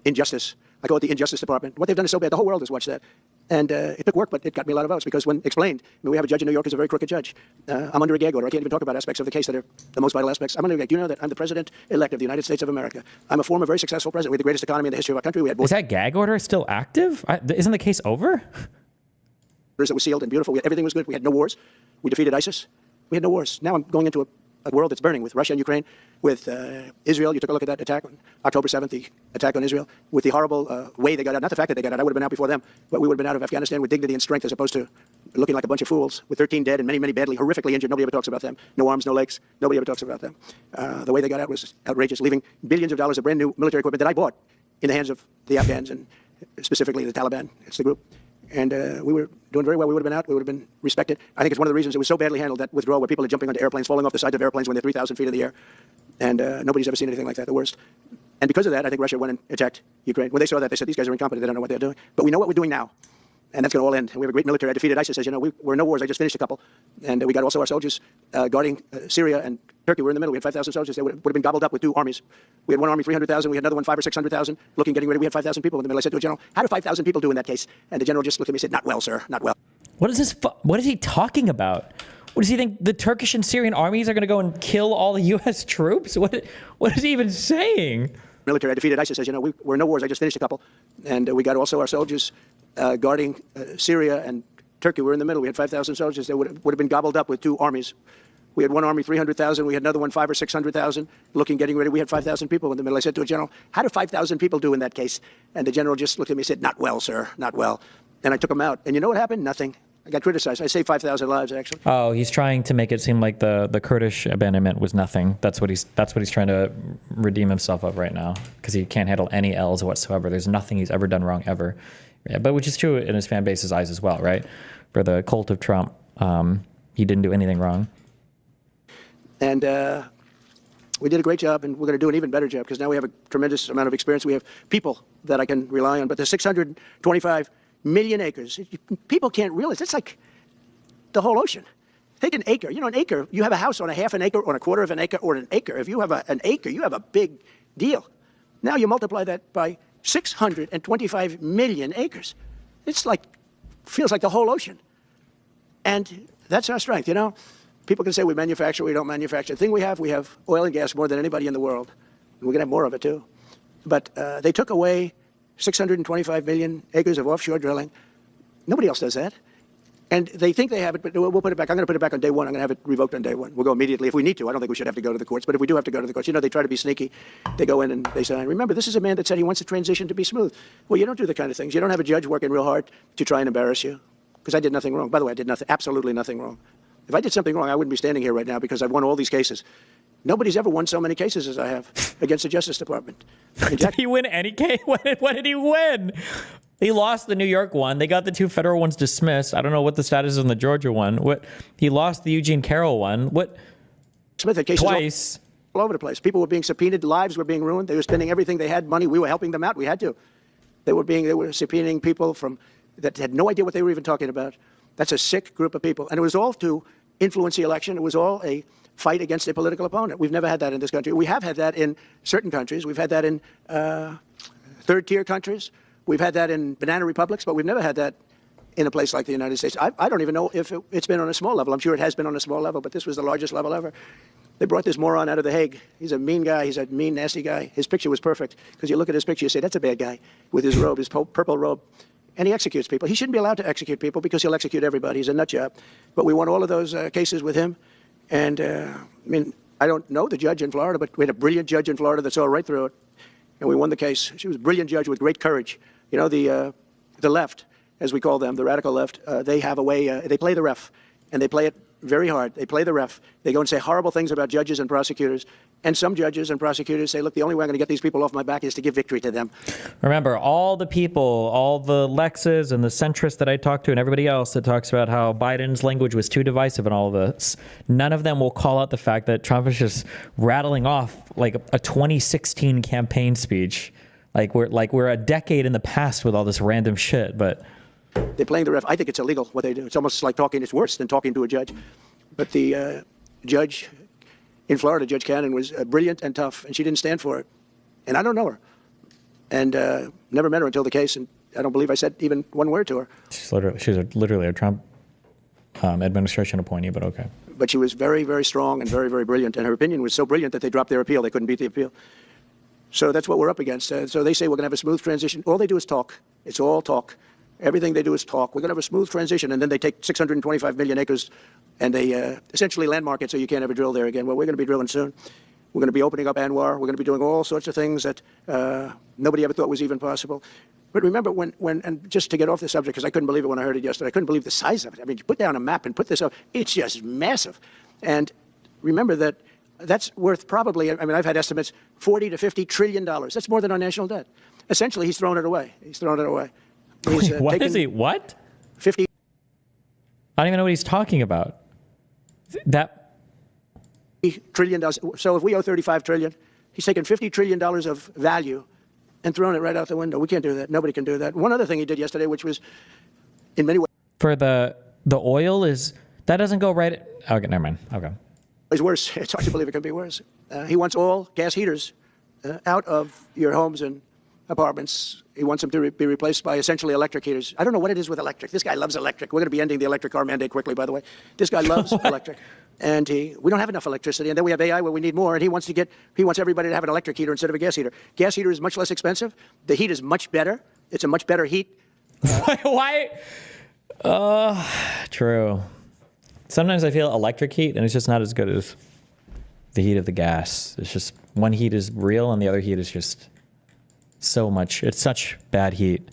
injustice. I call it the Injustice Department. What they've done is so bad. The whole world has watched that. And it took work, but it got me a lot of votes because when explained, I mean, we have a judge in New York who's a very crooked judge. I'm under a gag order. I can't even talk about aspects of the case that are the most vital aspects. I'm under a gag. Do you know that I'm the president-elect of the United States of America? I'm a former very successful president. We had the greatest economy in the history of our country. We had Is that gag order still active? Isn't the case over? That was sealed and beautiful. Everything was good. We had no wars. We defeated ISIS. We had no wars. Now I'm going into a world that's burning with Russia and Ukraine, with Israel. You took a look at that attack on October 7th, the attack on Israel, with the horrible way they got out. Not the fact that they got out. I would have been out before them, but we would have been out of Afghanistan with dignity and strength as opposed to looking like a bunch of fools with 13 dead and many, many badly, horrifically injured. Nobody ever talks about them. No arms, no legs. Nobody ever talks about them. The way they got out was outrageous, leaving billions of dollars of brand new military equipment that I bought in the hands of the Afghans and specifically the Taliban. It's the group. And we were doing very well. We would have been out. We would have been respected. I think it's one of the reasons it was so badly handled, that withdrawal, where people are jumping onto airplanes, falling off the sides of airplanes when they're 3,000 feet in the air. And nobody's ever seen anything like that, the worst. And because of that, I think Russia went and attacked Ukraine. When they saw that, they said, these guys are incompetent. They don't know what they're doing. But we know what we're doing now. And that's going to all end. And we have a great military. I defeated ISIS. As you know, we were in no wars. I just finished a couple. And we got also our soldiers guarding Syria and Turkey. We're in the middle. We had 5,000 soldiers. They would have been gobbled up with two armies. We had one army, 300,000. We had another one, 500,000 or 600,000. Getting ready. We had 5,000 people in the middle. I said to a general, how do 5,000 people do in that case? And the general just looked at me and said, not well, sir, not well. What is this? What is he talking about? What does he think? The Turkish and Syrian armies are going to go and kill all the U.S. troops? What is he even saying? Military. I defeated ISIS. As you know, we were in no wars. I just finished a couple. And we got also our soldiers guarding Syria and Turkey. We were in the middle. We had 5,000 soldiers. They would have been gobbled up with two armies. We had one army, 300,000. We had another one, 500,000 or 600,000. Getting ready. We had 5,000 people in the middle. I said to a general, how do 5,000 people do in that case? And the general just looked at me and said, not well, sir, not well. And I took him out. And you know what happened? Nothing. I got criticized. I saved 5,000 lives, actually. Oh, he's trying to make it seem like the Kurdish abandonment was nothing. That's what he's trying to redeem himself of right now, because he can't handle any L's whatsoever. There's nothing he's ever done wrong ever. Yeah, but which is true in his fan base's eyes as well, right? For the cult of Trump, he didn't do anything wrong. And we did a great job, and we're going to do an even better job because now we have a tremendous amount of experience. We have people that I can rely on. But the 625 million acres, people can't realize. It's like the whole ocean. Take an acre. You know, an acre, you have a house on a half an acre, on a quarter of an acre, or an acre. If you have an acre, you have a big deal. Now you multiply that by 625 million acres. It's like, feels like the whole ocean. And that's our strength, you know. People can say we manufacture, we don't manufacture. The thing we have oil and gas more than anybody in the world. And we're going to have more of it, too. But they took away 625 million acres of offshore drilling. Nobody else does that. And they think they have it, but we'll put it back. I'm going to put it back on day one. I'm going to have it revoked on day one. We'll go immediately if we need to. I don't think we should have to go to the courts. But if we do have to go to the courts, you know, they try to be sneaky. They go in and they say, remember, this is a man that said he wants the transition to be smooth. Well, you don't do the kind of things. You don't have a judge working real hard to try and embarrass you. Because I did nothing wrong. By the way, I did nothing, absolutely nothing wrong. If I did something wrong, I wouldn't be standing here right now because I've won all these cases. Nobody's ever won so many cases as I have against the Justice Department. Did he win any case? What did he win? He lost the New York one. They got the two federal ones dismissed. I don't know what the status is on the Georgia one. He lost the Eugene Carroll one. Smith had cases twice. All over the place. People were being subpoenaed. Lives were being ruined. They were spending everything they had, money. We were helping them out. We had to. They were subpoenaing people that had no idea what they were even talking about. That's a sick group of people. And it was all to influence the election. It was all a fight against a political opponent. We've never had that in this country. We have had that in certain countries. We've had that in third-tier countries. We've had that in banana republics, but we've never had that in a place like the United States. I don't even know if it's been on a small level. I'm sure it has been on a small level, but this was the largest level ever. They brought this moron out of The Hague. He's a mean guy. He's a mean, nasty guy. His picture was perfect because you look at his picture, you say, that's a bad guy with his robe, his purple robe. And he executes people. He shouldn't be allowed to execute people because he'll execute everybody. He's a nut job. But we won all of those cases with him. And, I don't know the judge in Florida, but we had a brilliant judge in Florida that saw right through it. And we won the case. She was a brilliant judge with great courage. You know, the left, as we call them, the radical left, they have a way, they play the ref. And they play it very hard. They play the ref. They go and say horrible things about judges and prosecutors. And some judges and prosecutors say, look, the only way I'm going to get these people off my back is to give victory to them. Remember, all the people, all the Lexes and the centrists that I talked to and everybody else that talks about how Biden's language was too divisive and all of this, none of them will call out the fact that Trump is just rattling off like a 2016 campaign speech. Like we're a decade in the past with all this random shit, but... They're playing the ref. I think it's illegal what they do. It's almost like talking. It's worse than talking to a judge. But the judge in Florida, Judge Cannon, was brilliant and tough, and she didn't stand for it. And I don't know her. And never met her until the case, and I don't believe I said even one word to her. She's literally a Trump administration appointee, but okay. But she was very, very strong and very, very brilliant, and her opinion was so brilliant that they dropped their appeal. They couldn't beat the appeal. So that's what we're up against. So they say we're going to have a smooth transition. All they do is talk. It's all talk. Everything they do is talk. We're going to have a smooth transition, and then they take 625 million acres, and they essentially landmark it so you can't ever drill there again. Well, we're going to be drilling soon. We're going to be opening up Anwar. We're going to be doing all sorts of things that nobody ever thought was even possible. But remember, and just to get off the subject, because I couldn't believe it when I heard it yesterday, I couldn't believe the size of it. I mean, you put down a map and put this up, it's just massive. And remember that that's worth probably, I mean, I've had estimates, $40 to $50 trillion. That's more than our national debt. Essentially, he's thrown it away. He's thrown it away. Wait, what is he? What? 50. I don't even know what he's talking about. That $50 trillion. So if we owe $35 trillion, he's taken $50 trillion of value and thrown it right out the window. We can't do that. Nobody can do that. One other thing he did yesterday, which was in many ways. For the oil is, that doesn't go right. Okay, never mind. Okay. It's worse. It's hard to believe it can be worse. He wants all gas heaters out of your homes and apartments. He wants them to be replaced by essentially electric heaters. I don't know what it is with electric. This guy loves electric. We're going to be ending the electric car mandate quickly, by the way. This guy loves electric. And we don't have enough electricity. And then we have AI where we need more. And he wants everybody to have an electric heater instead of a gas heater. Gas heater is much less expensive. The heat is much better. It's a much better heat. Why? True. Sometimes I feel electric heat, and it's just not as good as the heat of the gas. It's just one heat is real, and the other heat is just so much. It's such bad heat.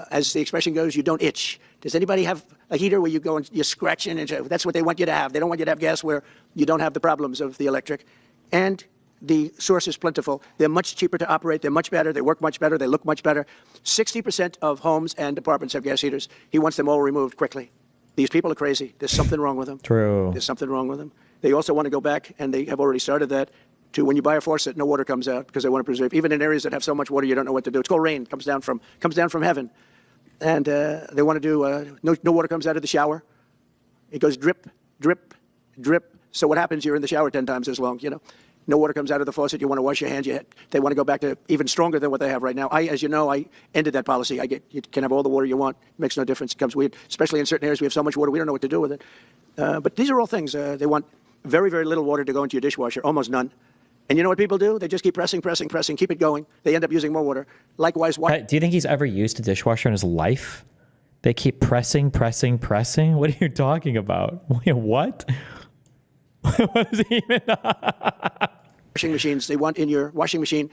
As the expression goes, you don't itch. Does anybody have a heater where you go and you're scratching? And that's what they want you to have. They don't want you to have gas where you don't have the problems of the electric. And the source is plentiful. They're much cheaper to operate. They're much better. They work much better. They look much better. 60% of homes and apartments have gas heaters. He wants them all removed quickly. These people are crazy. There's something wrong with them. True. There's something wrong with them. They also want to go back, and they have already started that, to when you buy a faucet, no water comes out because they want to preserve. Even in areas that have so much water, you don't know what to do. It's called rain. It comes down from heaven. And they want to do, no water comes out of the shower. It goes drip, drip, drip. So what happens? You're in the shower 10 times as long, you know. No water comes out of the faucet. You want to wash your hands. They want to go back to even stronger than what they have right now. As you know, I ended that policy. You can have all the water you want. It makes no difference. It comes weird, especially in certain areas. We have so much water, we don't know what to do with it. But these are all things. They want very, very little water to go into your dishwasher, almost none. And you know what people do? They just keep pressing, keep it going. They end up using more water. Likewise, do you think he's ever used a dishwasher in his life? They keep pressing. What are you talking about? Wait, what? What is he even? Washing machines, they want in your washing machine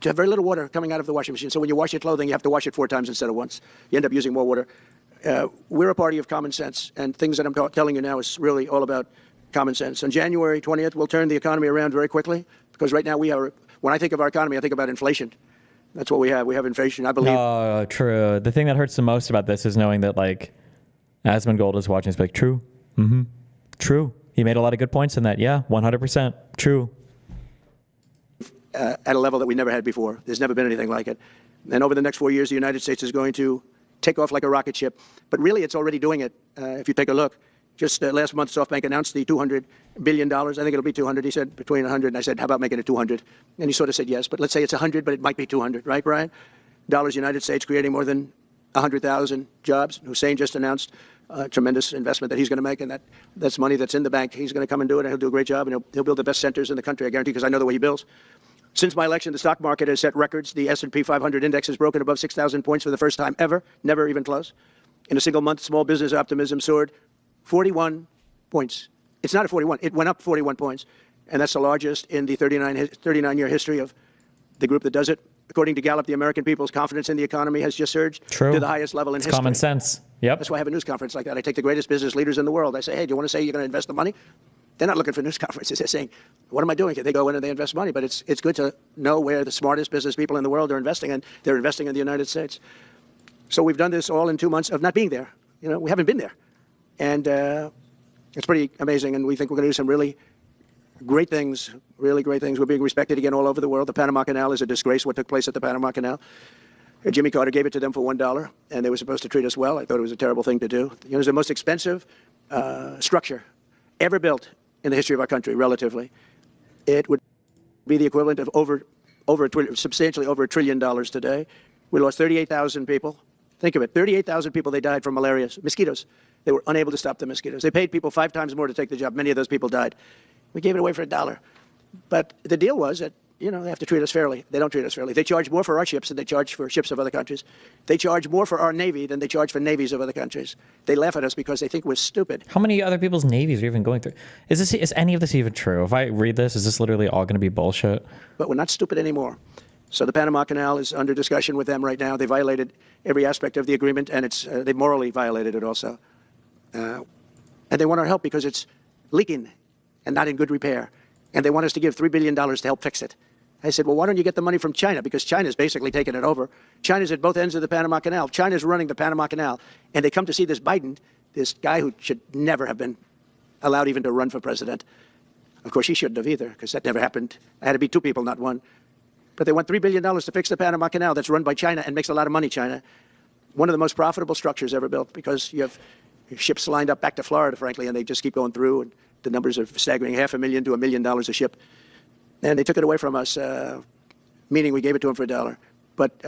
to have very little water coming out of the washing machine. So when you wash your clothing, you have to wash it 4 times instead of once. You end up using more water. We're a party of common sense, and things that I'm telling you now is really all about common sense. On January 20th, we'll turn the economy around very quickly, because right now when I think of our economy, I think about inflation. That's what we have. We have inflation, I believe. Oh, true. The thing that hurts the most about this is knowing that, like, Asmongold is watching. It's like, true. Mm-hmm. True. He made a lot of good points in that. Yeah, 100%. True. At a level that we never had before. There's never been anything like it. And over the next 4 years, the United States is going to take off like a rocket ship. But really, it's already doing it. If you take a look, just last month, SoftBank announced the $200 billion. I think it'll be 200. He said between 100, and I said, how about making it 200? And he sort of said yes. But let's say it's 100, but it might be 200, right, Brian? Dollars, United States creating more than 100,000 jobs. Hussein just announced a tremendous investment that he's going to make, and that's money that's in the bank. He's going to come and do it, and he'll do a great job, and he'll build the best centers in the country, I guarantee, because I know the way he builds. Since my election, the stock market has set records. The S&P 500 index has broken above 6,000 points for the first time ever, never even close. In a single month, small business optimism soared 41 points. It's not a 41. It went up 41 points, and that's the largest in the 39-year history of the group that does it. According to Gallup, the American people's confidence in the economy has just surged True. to the highest level in It's history. common sense. Yep. That's why I have a news conference like that. I take the greatest business leaders in the world. I say, hey, do you want to say you're going to invest the money? They're not looking for news conferences. They're saying, what am I doing here? They go in and they invest money. But it's good to know where the smartest business people in the world are investing, and they're investing in the United States. So we've done this all in 2 months of not being there. We haven't been there. And it's pretty amazing, and we think we're going to do some really great things, really great things. We're being respected again all over the world. The Panama Canal is a disgrace, what took place at the Panama Canal. Jimmy Carter gave it to them for $1, and they were supposed to treat us well. I thought it was a terrible thing to do. It was the most expensive structure ever built in the history of our country, relatively. It would be the equivalent of substantially over $1 trillion today. We lost 38,000 people. Think of it, 38,000 people, they died from malaria, mosquitoes. They were unable to stop the mosquitoes. They paid people 5 times more to take the job. Many of those people died. We gave it away for $1. But the deal was that, they have to treat us fairly. They don't treat us fairly. They charge more for our ships than they charge for ships of other countries. They charge more for our Navy than they charge for navies of other countries. They laugh at us because they think we're stupid. How many other people's navies are even going through? Is any of this even true? If I read this, is this literally all going to be bullshit? But we're not stupid anymore. So the Panama Canal is under discussion with them right now. They violated every aspect of the agreement, and they morally violated it also. And they want our help because it's leaking and not in good repair. And they want us to give $3 billion to help fix it. I said, well, why don't you get the money from China? Because China's basically taken it over. China's at both ends of the Panama Canal. China's running the Panama Canal. And they come to see this Biden, this guy who should never have been allowed even to run for president. Of course, he shouldn't have either, because that never happened. I had to be 2 people, not 1. But they want $3 billion to fix the Panama Canal that's run by China and makes a lot of money, China. One of the most profitable structures ever built, because you have ships lined up back to Florida, frankly, and they just keep going through. And the numbers are staggering, $500,000 to $1 million a ship. And they took it away from us, meaning we gave it to them for $1. But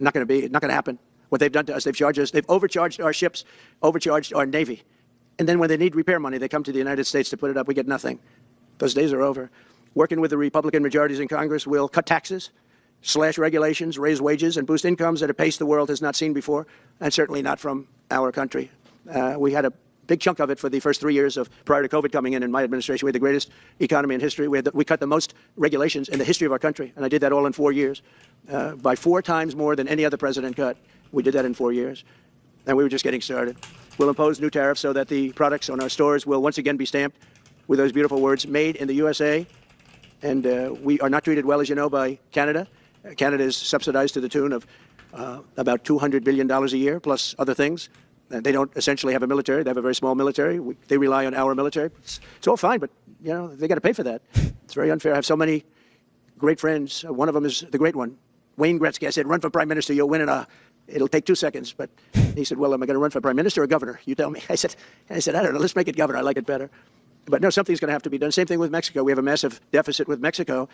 not going to happen. What they've done to us, they've overcharged our ships, overcharged our Navy. And then when they need repair money, they come to the United States to put it up. We get nothing. Those days are over. Working with the Republican majorities in Congress, we'll cut taxes, slash regulations, raise wages, and boost incomes at a pace the world has not seen before, and certainly not from our country. We had a big chunk of it for the first 3 years prior to COVID coming in my administration. We had the greatest economy in history. We cut the most regulations in the history of our country, and I did that all in 4 years, by 4 times more than any other president cut. We did that in 4 years, and we were just getting started. We'll impose new tariffs so that the products on our stores will once again be stamped with those beautiful words, made in the USA. And we are not treated well, as you know, by Canada. Canada is subsidized to the tune of about $200 billion a year, plus other things. They don't essentially have a military. They have a very small military. They rely on our military. It's all fine, but they got to pay for that. It's very unfair. I have so many great friends. One of them is the great one, Wayne Gretzky. I said, run for prime minister. You'll win it'll take 2 seconds. But he said, well, am I going to run for prime minister or governor? You tell me. I said, I don't know. Let's make it governor. I like it better. But no, something's going to have to be done. Same thing with Mexico. We have a massive deficit with Mexico,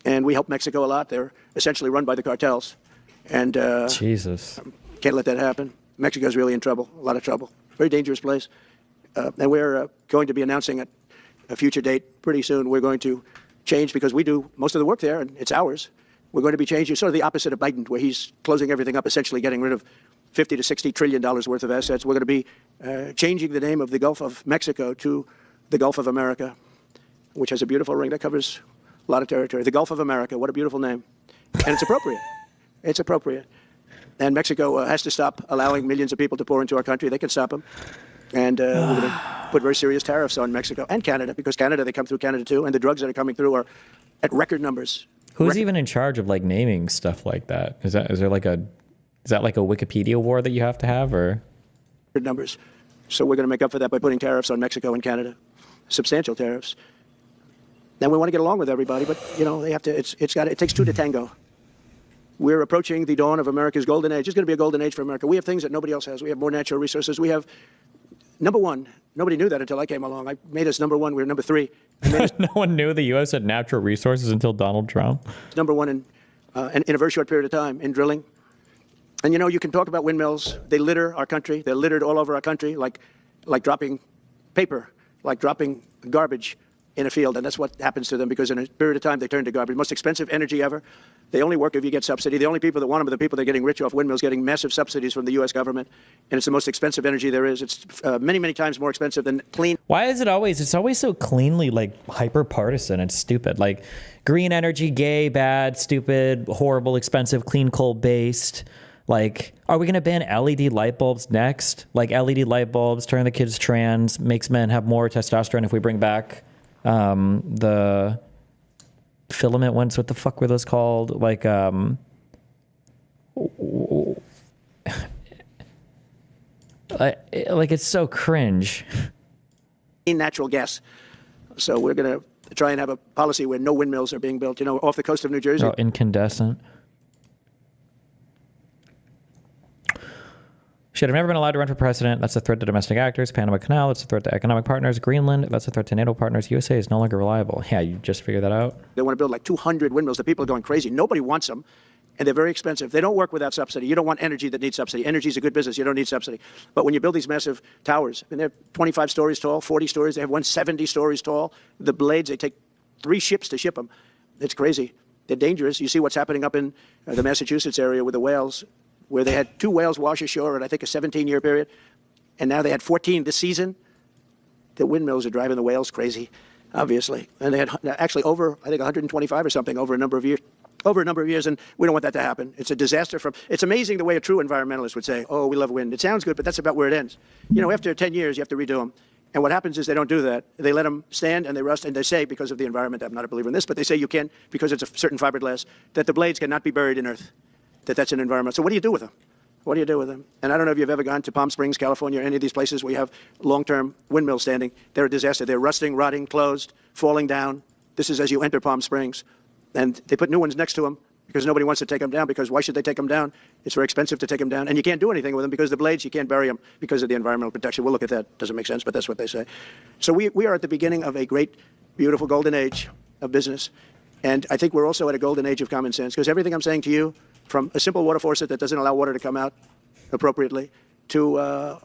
and we help Mexico a lot. They're essentially run by the cartels. And Jesus, can't let that happen. Mexico's really in trouble, a lot of trouble. Very dangerous place. And we're going to be announcing at a future date pretty soon. We're going to change, because we do most of the work there, and it's ours. We're going to be changing, sort of the opposite of Biden, where he's closing everything up, essentially getting rid of $50 to $60 trillion worth of assets. We're going to be changing the name of the Gulf of Mexico to the Gulf of America, which has a beautiful ring that covers a lot of territory. The Gulf of America, what a beautiful name. And it's appropriate. It's appropriate. And Mexico has to stop allowing millions of people to pour into our country. They can stop them. And we're going to put very serious tariffs on Mexico and Canada, because Canada, they come through Canada too, and the drugs that are coming through are at record numbers. Who's even in charge of naming stuff like that? Is that like a Wikipedia war that you have to have, or? Numbers. So we're going to make up for that by putting tariffs on Mexico and Canada, substantial tariffs. And we want to get along with everybody, but they have to. It takes 2 to tango. We're approaching the dawn of America's golden age. It's going to be a golden age for America. We have things that nobody else has. We have more natural resources. We have number 1. Nobody knew that until I came along. I made us number 1. We were number 3. No one knew the U.S. had natural resources until Donald Trump. Number 1 in a very short period of time in drilling. And you can talk about windmills. They litter our country. They're littered all over our country, like dropping paper, like dropping garbage in a field, and that's what happens to them because in a period of time they turn to garbage. Most expensive energy ever. They only work if you get subsidy. The only people that want them are the people that are getting rich off windmills, getting massive subsidies from the U.S. government, and it's the most expensive energy there is. It's many, many times more expensive than clean. Why is it always? It's always so cleanly like hyper partisan. It's stupid. Like green energy, gay, bad, stupid, horrible, expensive, clean coal based. Like, are we going to ban LED light bulbs next? Like LED light bulbs, turn the kids trans, makes men have more testosterone if we bring back the filament ones. What the fuck were those called? Like, like it's so cringe. Natural gas. So we're going to try and have a policy where no windmills are being built, off the coast of New Jersey. Oh, incandescent. Should have never been allowed to run for president. That's a threat to domestic actors. Panama Canal, that's a threat to economic partners. Greenland, that's a threat to NATO partners. USA is no longer reliable. Yeah, you just figured that out. They want to build like 200 windmills. The people are going crazy. Nobody wants them, and they're very expensive. They don't work without subsidy. You don't want energy that needs subsidy. Energy is a good business. You don't need subsidy. But when you build these massive towers, and they're 25 stories tall, 40 stories, they have one 70 stories tall. The blades, they take 3 ships to ship them. It's crazy. They're dangerous. You see what's happening up in the Massachusetts area with the whales, where they had 2 whales wash ashore in, I think, a 17-year period. And now they had 14 this season. The windmills are driving the whales crazy, obviously. And they had actually over, I think, 125 or something over a number of years. And we don't want that to happen. It's a disaster. It's amazing the way a true environmentalist would say, oh, we love wind. It sounds good, but that's about where it ends. After 10 years, you have to redo them. And what happens is they don't do that. They let them stand and they rust, and they say, because of the environment, I'm not a believer in this, but they say you can, because it's a certain fiberglass, that the blades cannot be buried in earth. That's an environment. So what do you do with them? What do you do with them? And I don't know if you've ever gone to Palm Springs, California, or any of these places where you have long-term windmills standing. They're a disaster. They're rusting, rotting, closed, falling down. This is as you enter Palm Springs. And they put new ones next to them because nobody wants to take them down, because why should they take them down? It's very expensive to take them down. And you can't do anything with them because the blades, you can't bury them because of the environmental protection. We'll look at that. Doesn't make sense, but that's what they say. So we are at the beginning of a great, beautiful golden age of business. And I think we're also at a golden age of common sense, because everything I'm saying to you, from a simple water faucet that doesn't allow water to come out appropriately to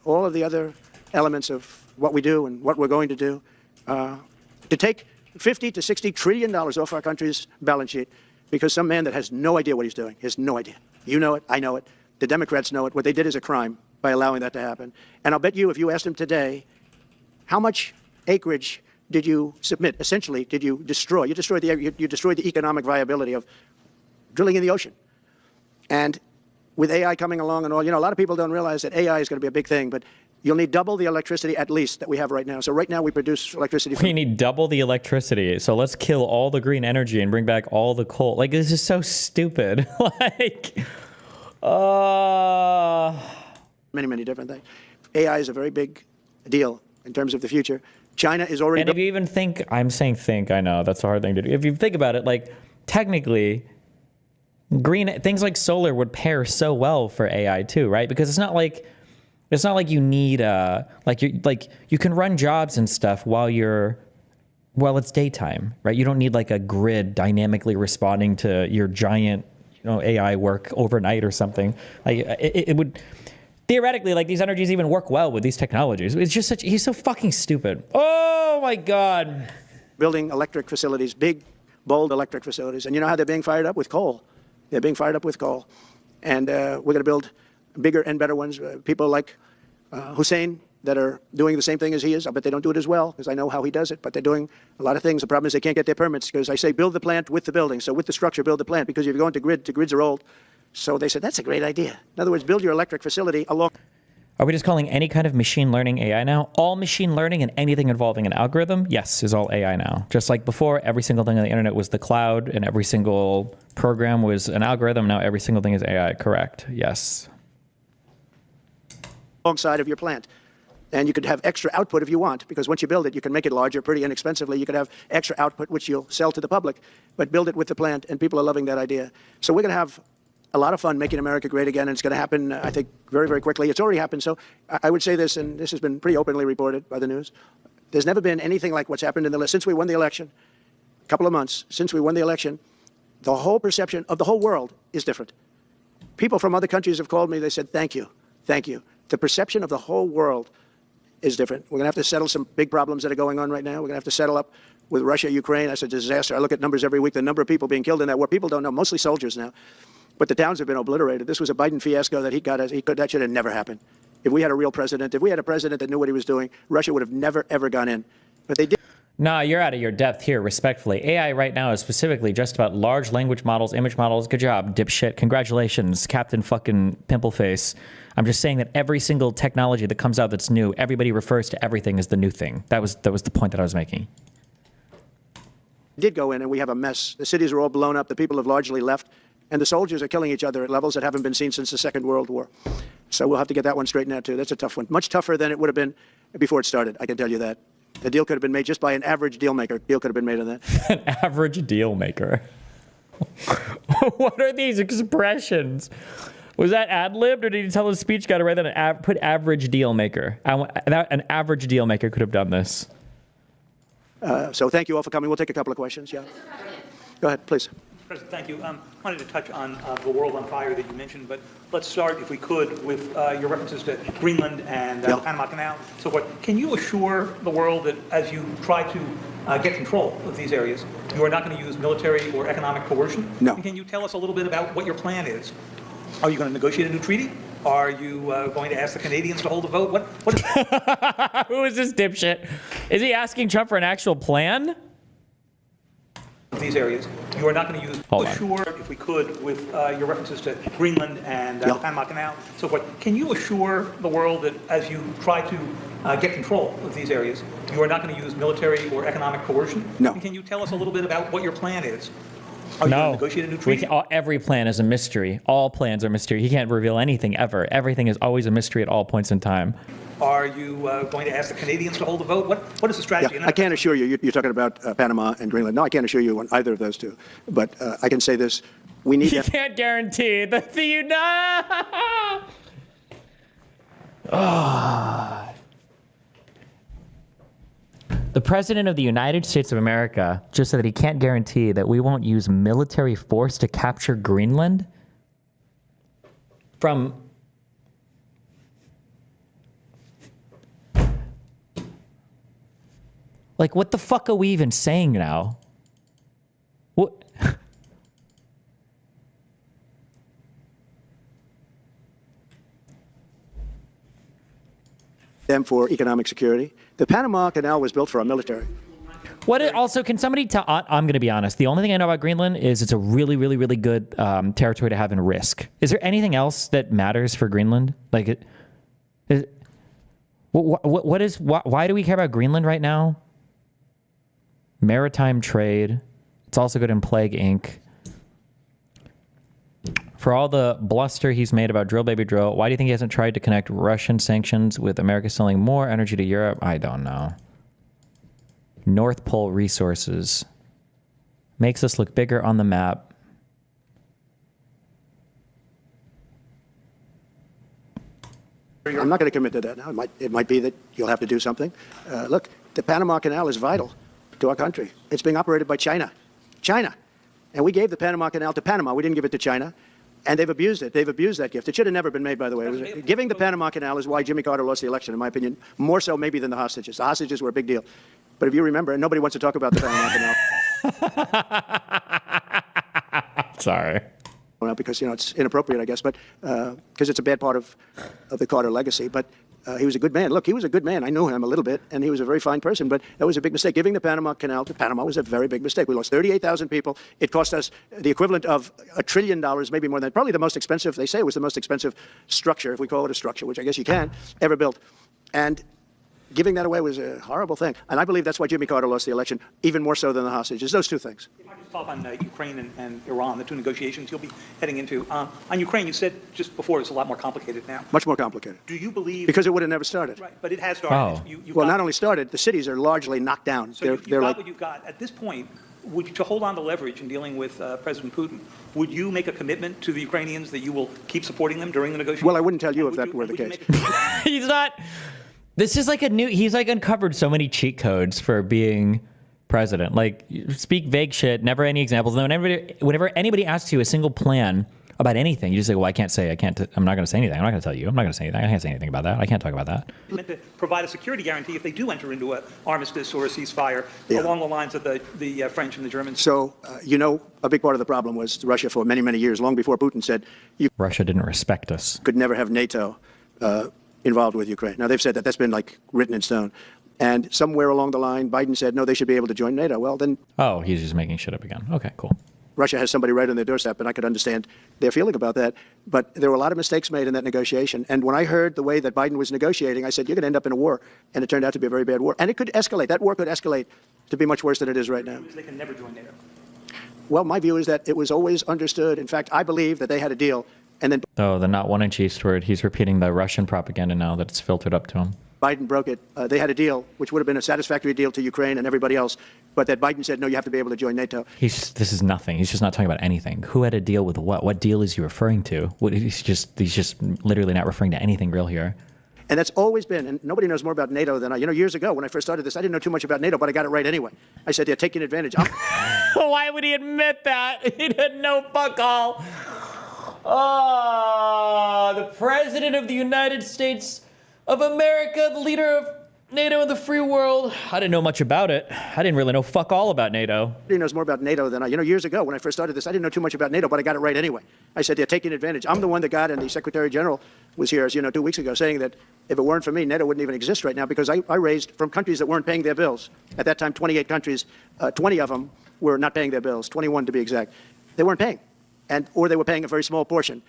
all of the other elements of what we do and what we're going to do, to take $50 to $60 trillion off our country's balance sheet because some man that has no idea what he's doing, has no idea. You know it, I know it, the Democrats know it. What they did is a crime by allowing that to happen. And I'll bet you, if you asked him today, how much acreage did you submit? Essentially, did you destroy? You destroyed the economic viability of drilling in the ocean. And with AI coming along and all, a lot of people don't realize that AI is going to be a big thing, but you'll need double the electricity at least that we have right now. So right now we produce electricity. We need double the electricity. So let's kill all the green energy and bring back all the coal. Like, this is so stupid. Many, many different things. AI is a very big deal in terms of the future. China is already. And if you even think, I'm saying think, I know that's a hard thing to do. If you think about it, like technically, green things like solar would pair so well for AI too, right? Because it's not like you need you can run jobs and stuff while it's daytime, right? You don't need like a grid dynamically responding to your giant AI work overnight or something. Like it would theoretically, like, these energies even work well with these technologies. It's just he's so fucking stupid. Oh my God. Building electric facilities, big, bold electric facilities. And you know how they're being fired up? With coal. They're being fired up with coal. And we're going to build bigger and better ones. People like Hussein that are doing the same thing as he is. I bet they don't do it as well because I know how he does it, but they're doing a lot of things. The problem is they can't get their permits because I say build the plant with the building. So with the structure, build the plant, because if you're going to grids are old. So they said, that's a great idea. In other words, build your electric facility along. Are we just calling any kind of machine learning AI now? All machine learning and anything involving an algorithm, yes, is all AI now. Just like before, every single thing on the internet was the cloud and every single program was an algorithm. Now every single thing is AI, correct? Yes. Alongside of your plant. And you could have extra output if you want, because once you build it, you can make it larger pretty inexpensively. You could have extra output, which you'll sell to the public, but build it with the plant, and people are loving that idea. So we're going to have a lot of fun making America great again, and it's going to happen, I think, very, very quickly. It's already happened. So I would say this, and this has been pretty openly reported by the news. There's never been anything like what's happened since we won the election, a couple of months since we won the election. The whole perception of the whole world is different. People from other countries have called me. They said, thank you, thank you. The perception of the whole world is different. We're going to have to settle some big problems that are going on right now. We're going to have to settle up with Russia, Ukraine, that's a disaster. I look at numbers every week, the number of people being killed in that war. People don't know, mostly soldiers now. But the towns have been obliterated. This was a Biden fiasco that that should have never happened. If we had a real president, if we had a president that knew what he was doing, Russia would have never, ever gone in. But they did. Nah, you're out of your depth here, respectfully. AI right now is specifically just about large language models, image models. Good job, dipshit. Congratulations, Captain fucking Pimpleface. I'm just saying that every single technology that comes out that's new, everybody refers to everything as the new thing. That was the point that I was making. Did go in, and we have a mess. The cities are all blown up. The people have largely left. And the soldiers are killing each other at levels that haven't been seen since the Second World War. So we'll have to get that one straightened out, too. That's a tough one. Much tougher than it would have been before it started, I can tell you that. The deal could have been made just by an average deal maker. Deal could have been made on that. An average deal maker. What are these expressions? Was that ad-libbed, or did he tell his speech guy to write that put average deal maker? An average deal maker could have done this. So thank you all for coming. We'll take a couple of questions. Yeah. Go ahead, please. President, thank you. I wanted to touch on the world on fire that you mentioned, but let's start, if we could, with your references to Greenland and the Panama Canal, so forth. Can you assure the world that as you try to get control of these areas, you are not going to use military or economic coercion? No. And can you tell us a little bit about what your plan is? Are you going to negotiate a new treaty? Are you going to ask the Canadians to hold a vote? What is Who is this dipshit? Is he asking Trump for an actual plan? These areas, you are not going to use. Assure, if we could, with your references to Greenland and the Panama Canal, so forth. Can you assure the world that as you try to get control of these areas, you are not going to use military or economic coercion? No. And can you tell us a little bit about what your plan is? Are you going to negotiate a new treaty? Every plan is a mystery. All plans are mystery. He can't reveal anything ever. Everything is always a mystery at all points in time. Are you going to ask the Canadians to hold a vote? What is the strategy? Yeah, I can't assure you. You're talking about Panama and Greenland. No, I can't assure you on either of those two. But I can say this. We need He can't guarantee that the The President of the United States of America just said that he can't guarantee that we won't use military force to capture Greenland. From like, what the fuck are we even saying now? What? them for economic security. The Panama Canal was built for our military. Also, can somebody tell? I'm going to be honest. The only thing I know about Greenland is it's a really, really, really good territory to have in risk. Is there anything else that matters for Greenland? Like, why do we care about Greenland right now? Maritime trade. It's also good in Plague Inc. For all the bluster he's made about drill baby drill, why do you think he hasn't tried to connect Russian sanctions with America selling more energy to Europe? I don't know. North Pole resources. Makes us look bigger on the map. I'm not going to commit to that now. It might be that you'll have to do something. Look, the Panama Canal is vital to our country. It's being operated by China. China. And we gave the Panama Canal to Panama. We didn't give it to China. And they've abused it. They've abused that gift. It should have never been made, by the way. Giving the Panama Canal is why Jimmy Carter lost the election, in my opinion, more so maybe than the hostages. The hostages were a big deal. But if you remember, and nobody wants to talk about the Panama Canal. Sorry. Well, because, it's inappropriate, I guess, but because it's a bad part of the Carter legacy. But he was a good man. Look, he was a good man. I knew him a little bit, and he was a very fine person, but that was a big mistake. Giving the Panama Canal to Panama was a very big mistake. We lost 38,000 people. It cost us the equivalent of $1 trillion, maybe more than, probably the most expensive, they say it was the most expensive structure, if we call it a structure, which I guess you can, ever built. And giving that away was a horrible thing. And I believe that's why Jimmy Carter lost the election, even more so than the hostages. Those two things. Follow up on Ukraine and Iran, the two negotiations you'll be heading into. On Ukraine, you said just before it's a lot more complicated now. Much more complicated. Do you believe... Because it would have never started. Right, but it has started. Well, not only started, the cities are largely knocked down. So you've got what you've got. At this point, to hold on to leverage in dealing with President Putin, would you make a commitment to the Ukrainians that you will keep supporting them during the negotiations? Well, I wouldn't tell you if that were the case. He's not... This is like he's like uncovered so many cheat codes for being president. Like, speak vague shit, never any examples. And whenever anybody asks you a single plan about anything. You just say, well, I'm not going to say anything. I'm not going to tell you. I'm not going to say anything. I can't say anything about that. I can't talk about that. Meant to provide a security guarantee if they do enter into an armistice or a ceasefire along the lines of the French and the Germans. So, a big part of the problem was Russia for many, many years, long before Putin said Russia didn't respect us. Could never have NATO involved with Ukraine. Now, they've said that. That's been written in stone. And somewhere along the line, Biden said, no, they should be able to join NATO. Well, then... Oh, he's just making shit up again. Okay, cool. Russia has somebody right on their doorstep, and I could understand their feeling about that. But there were a lot of mistakes made in that negotiation. And when I heard the way that Biden was negotiating, I said, you're going to end up in a war. And it turned out to be a very bad war. And it could escalate. That war could escalate to be much worse than it is right now. They can never join NATO. Well, my view is that it was always understood. In fact, I believe that they had a deal. And then the not one inch eastward, he's repeating the Russian propaganda now that it's filtered up to him. Biden broke it. They had a deal, which would have been a satisfactory deal to Ukraine and everybody else, but that Biden said, no, you have to be able to join NATO. This is nothing. He's just not talking about anything. Who had a deal with what? What deal is he referring to? He's just literally not referring to anything real here. And that's always been, and nobody knows more about NATO than I. Years ago when I first started this, I didn't know too much about NATO, but I got it right anyway. I said, they're taking advantage. Why would he admit that? He didn't know fuck all. Oh, the President of the United States of America, the leader of NATO and the free world. I didn't know much about it. I didn't really know fuck all about NATO. Nobody knows more about NATO than I. Years ago when I first started this, I didn't know too much about NATO, but I got it right anyway. I said, they're taking advantage. I'm the one that got, and the Secretary General was here, as 2 weeks ago, saying that if it weren't for me, NATO wouldn't even exist right now, because I raised from countries that weren't paying their bills. At that time, 28 countries, 20 of them were not paying their bills, 21 to be exact. They weren't paying, or they were paying a very small portion.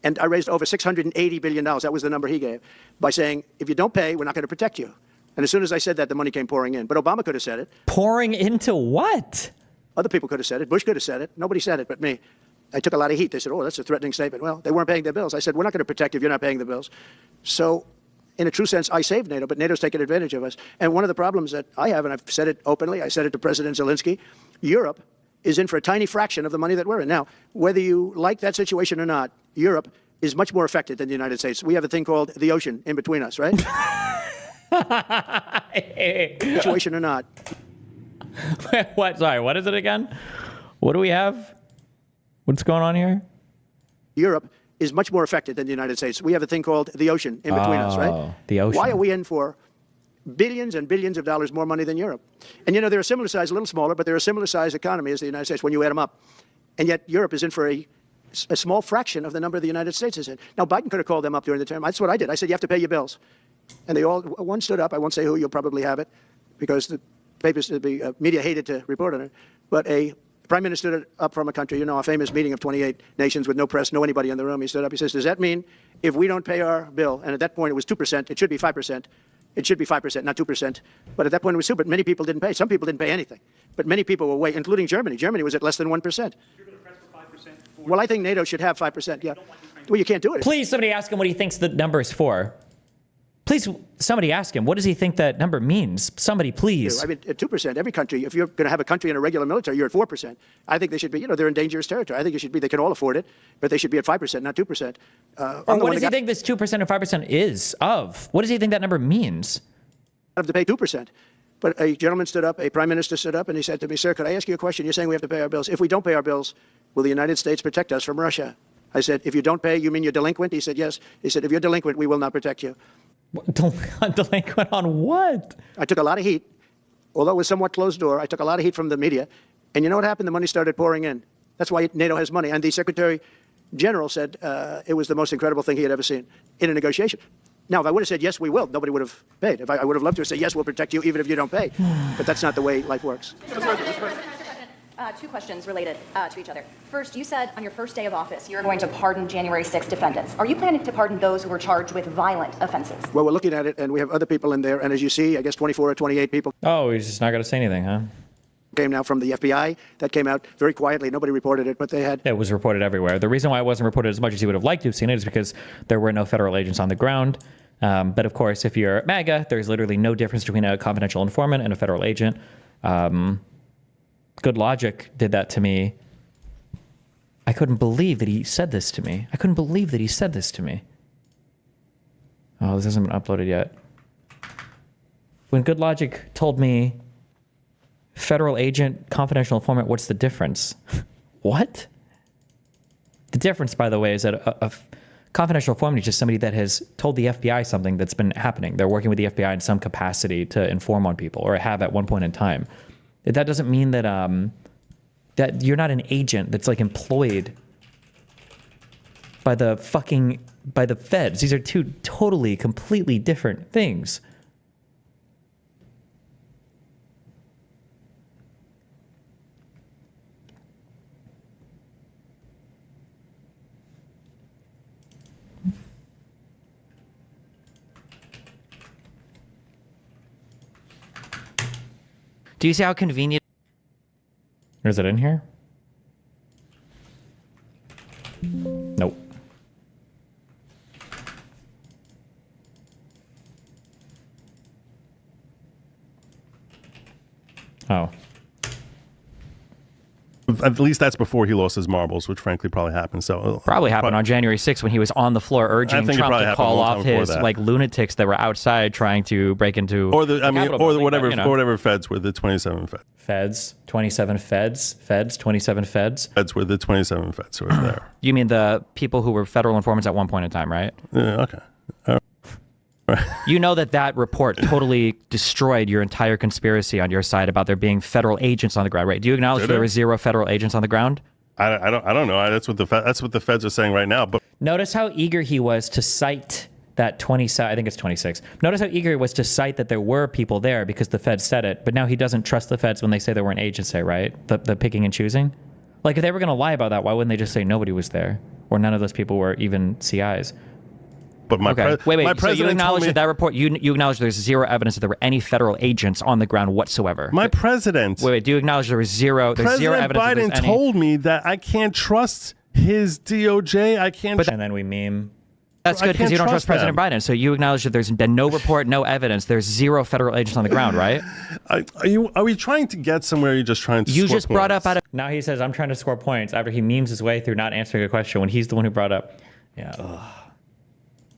And I raised over $680 billion. That was the number he gave, by saying, if you don't pay, we're not going to protect you. And as soon as I said that, the money came pouring in. But Obama could have said it. Pouring into what? Other people could have said it. Bush could have said it. Nobody said it but me. I took a lot of heat. They said, oh, that's a threatening statement. Well, they weren't paying their bills. I said, we're not going to protect you if you're not paying the bills. So in a true sense, I saved NATO, but NATO's taken advantage of us. And one of the problems that I have, and I've said it openly, I said it to President Zelensky, Europe is in for a tiny fraction of the money that we're in. Now, whether you like that situation or not, Europe is much more affected than the United States. We have a thing called the ocean in between us, right? Situation or not. What? Sorry, what is it again? What do we have? What's going on here? Europe is much more affected than the United States. We have a thing called the ocean in between us, right? The ocean. Why are we in for billions and billions of dollars more money than Europe? And they're a similar size, a little smaller, but they're a similar size economy as the United States when you add them up. And yet Europe is in for a small fraction of the number the United States is in. Now, Biden could have called them up during the term. That's what I did. I said, you have to pay your bills. And one stood up. I won't say who. You'll probably have it because the papers, the media hated to report on it. But a prime minister stood up from a country, a famous meeting of 28 nations with no press, no anybody in the room. He stood up. He says, does that mean if we don't pay our bill, and at that point it was 2%, it should be 5%. It should be 5%, not 2%. But at that point it was 2%. But many people didn't pay. Some people didn't pay anything. But many people were way, including Germany. Germany was at less than 1%. Well, I think NATO should have 5%, yeah. Well, you can't do it. Please, somebody ask him what he thinks the number is for. Please, somebody ask him. What does he think that number means? Somebody, please. I mean, at 2%, every country, if you're going to have a country in a regular military, you're at 4%. I think they should be, they're in dangerous territory. I think it should be, they can all afford it, but they should be at 5%, not 2%. Or what does he think this 2% and 5% is of? What does he think that number means? Have to pay 2%. But a gentleman stood up, a prime minister stood up, and he said to me, sir, could I ask you a question? You're saying we have to pay our bills. If we don't pay our bills, will the United States protect us from Russia? I said, if you don't pay, you mean you're delinquent? He said, yes. He said, if you're delinquent, we will not protect you. Delinquent on what? I took a lot of heat. Although it was somewhat closed door, I took a lot of heat from the media. And you know what happened? The money started pouring in. That's why NATO has money. And the Secretary General said it was the most incredible thing he had ever seen in a negotiation. Now, if I would have said, yes, we will, nobody would have paid. If I would have loved to say, yes, we'll protect you even if you don't pay. But that's not the way life works. Two questions related to each other. First, you said on your first day of office you're going to pardon January 6th defendants. Are you planning to pardon those who were charged with violent offenses? Well, we're looking at it, and we have other people in there. And as you see, I guess 24 or 28 people. Oh, he's just not going to say anything, huh? Came now from the FBI. That came out very quietly. Nobody reported it, but they had. It was reported everywhere. The reason why it wasn't reported as much as you would have liked to have seen it is because there were no federal agents on the ground. But of course, if you're MAGA, there's literally no difference between a confidential informant and a federal agent. Good Logic did that to me. I couldn't believe that he said this to me. Oh, this hasn't been uploaded yet. When Good Logic told me, federal agent, confidential informant, what's the difference? What? The difference, by the way, is that a confidential informant is just somebody that has told the FBI something that's been happening. They're working with the FBI in some capacity to inform on people, or have at one point in time. That doesn't mean that that you're not an agent that's like employed by the feds. These are two totally, completely different things. Do you see how convenient? Or is it in here? Nope. Oh. At least that's before he lost his marbles, which frankly probably happened. So probably happened on January 6th when he was on the floor urging Trump to call off his like lunatics that were outside trying to break into whatever feds were the 27 feds. Feds, 27 feds, 27 feds. Feds were the 27 feds who were there. You mean the people who were federal informants at one point in time, right? Yeah, okay. You know that report totally destroyed your entire conspiracy on your side about there being federal agents on the ground, right? Do you acknowledge there were 0 federal agents on the ground? I don't know. That's what the feds are saying right now. But notice how eager he was to cite that 27. I think it's 26. Notice how eager he was to cite that there were people there because the feds said it. But now he doesn't trust the feds when they say there weren't agents there, right? The picking and choosing. Like if they were going to lie about that, why wouldn't they just say nobody was there or none of those people were even CIs? But my wait. So you acknowledge that report? You acknowledge there's 0 evidence that there were any federal agents on the ground whatsoever? My president. Wait. Do you acknowledge there was zero? There's President 0 evidence. Biden told me that I can't trust his DOJ. I can't. And then we meme. That's good because you don't trust President Biden. So you acknowledge that there's been no report, no evidence. There's 0 federal agents on the ground, right? Are we trying to get somewhere? Or are you just trying to? You just brought points? up now he says I'm trying to score points after he memes his way through not answering a question when he's the one who brought up. Yeah. Ugh.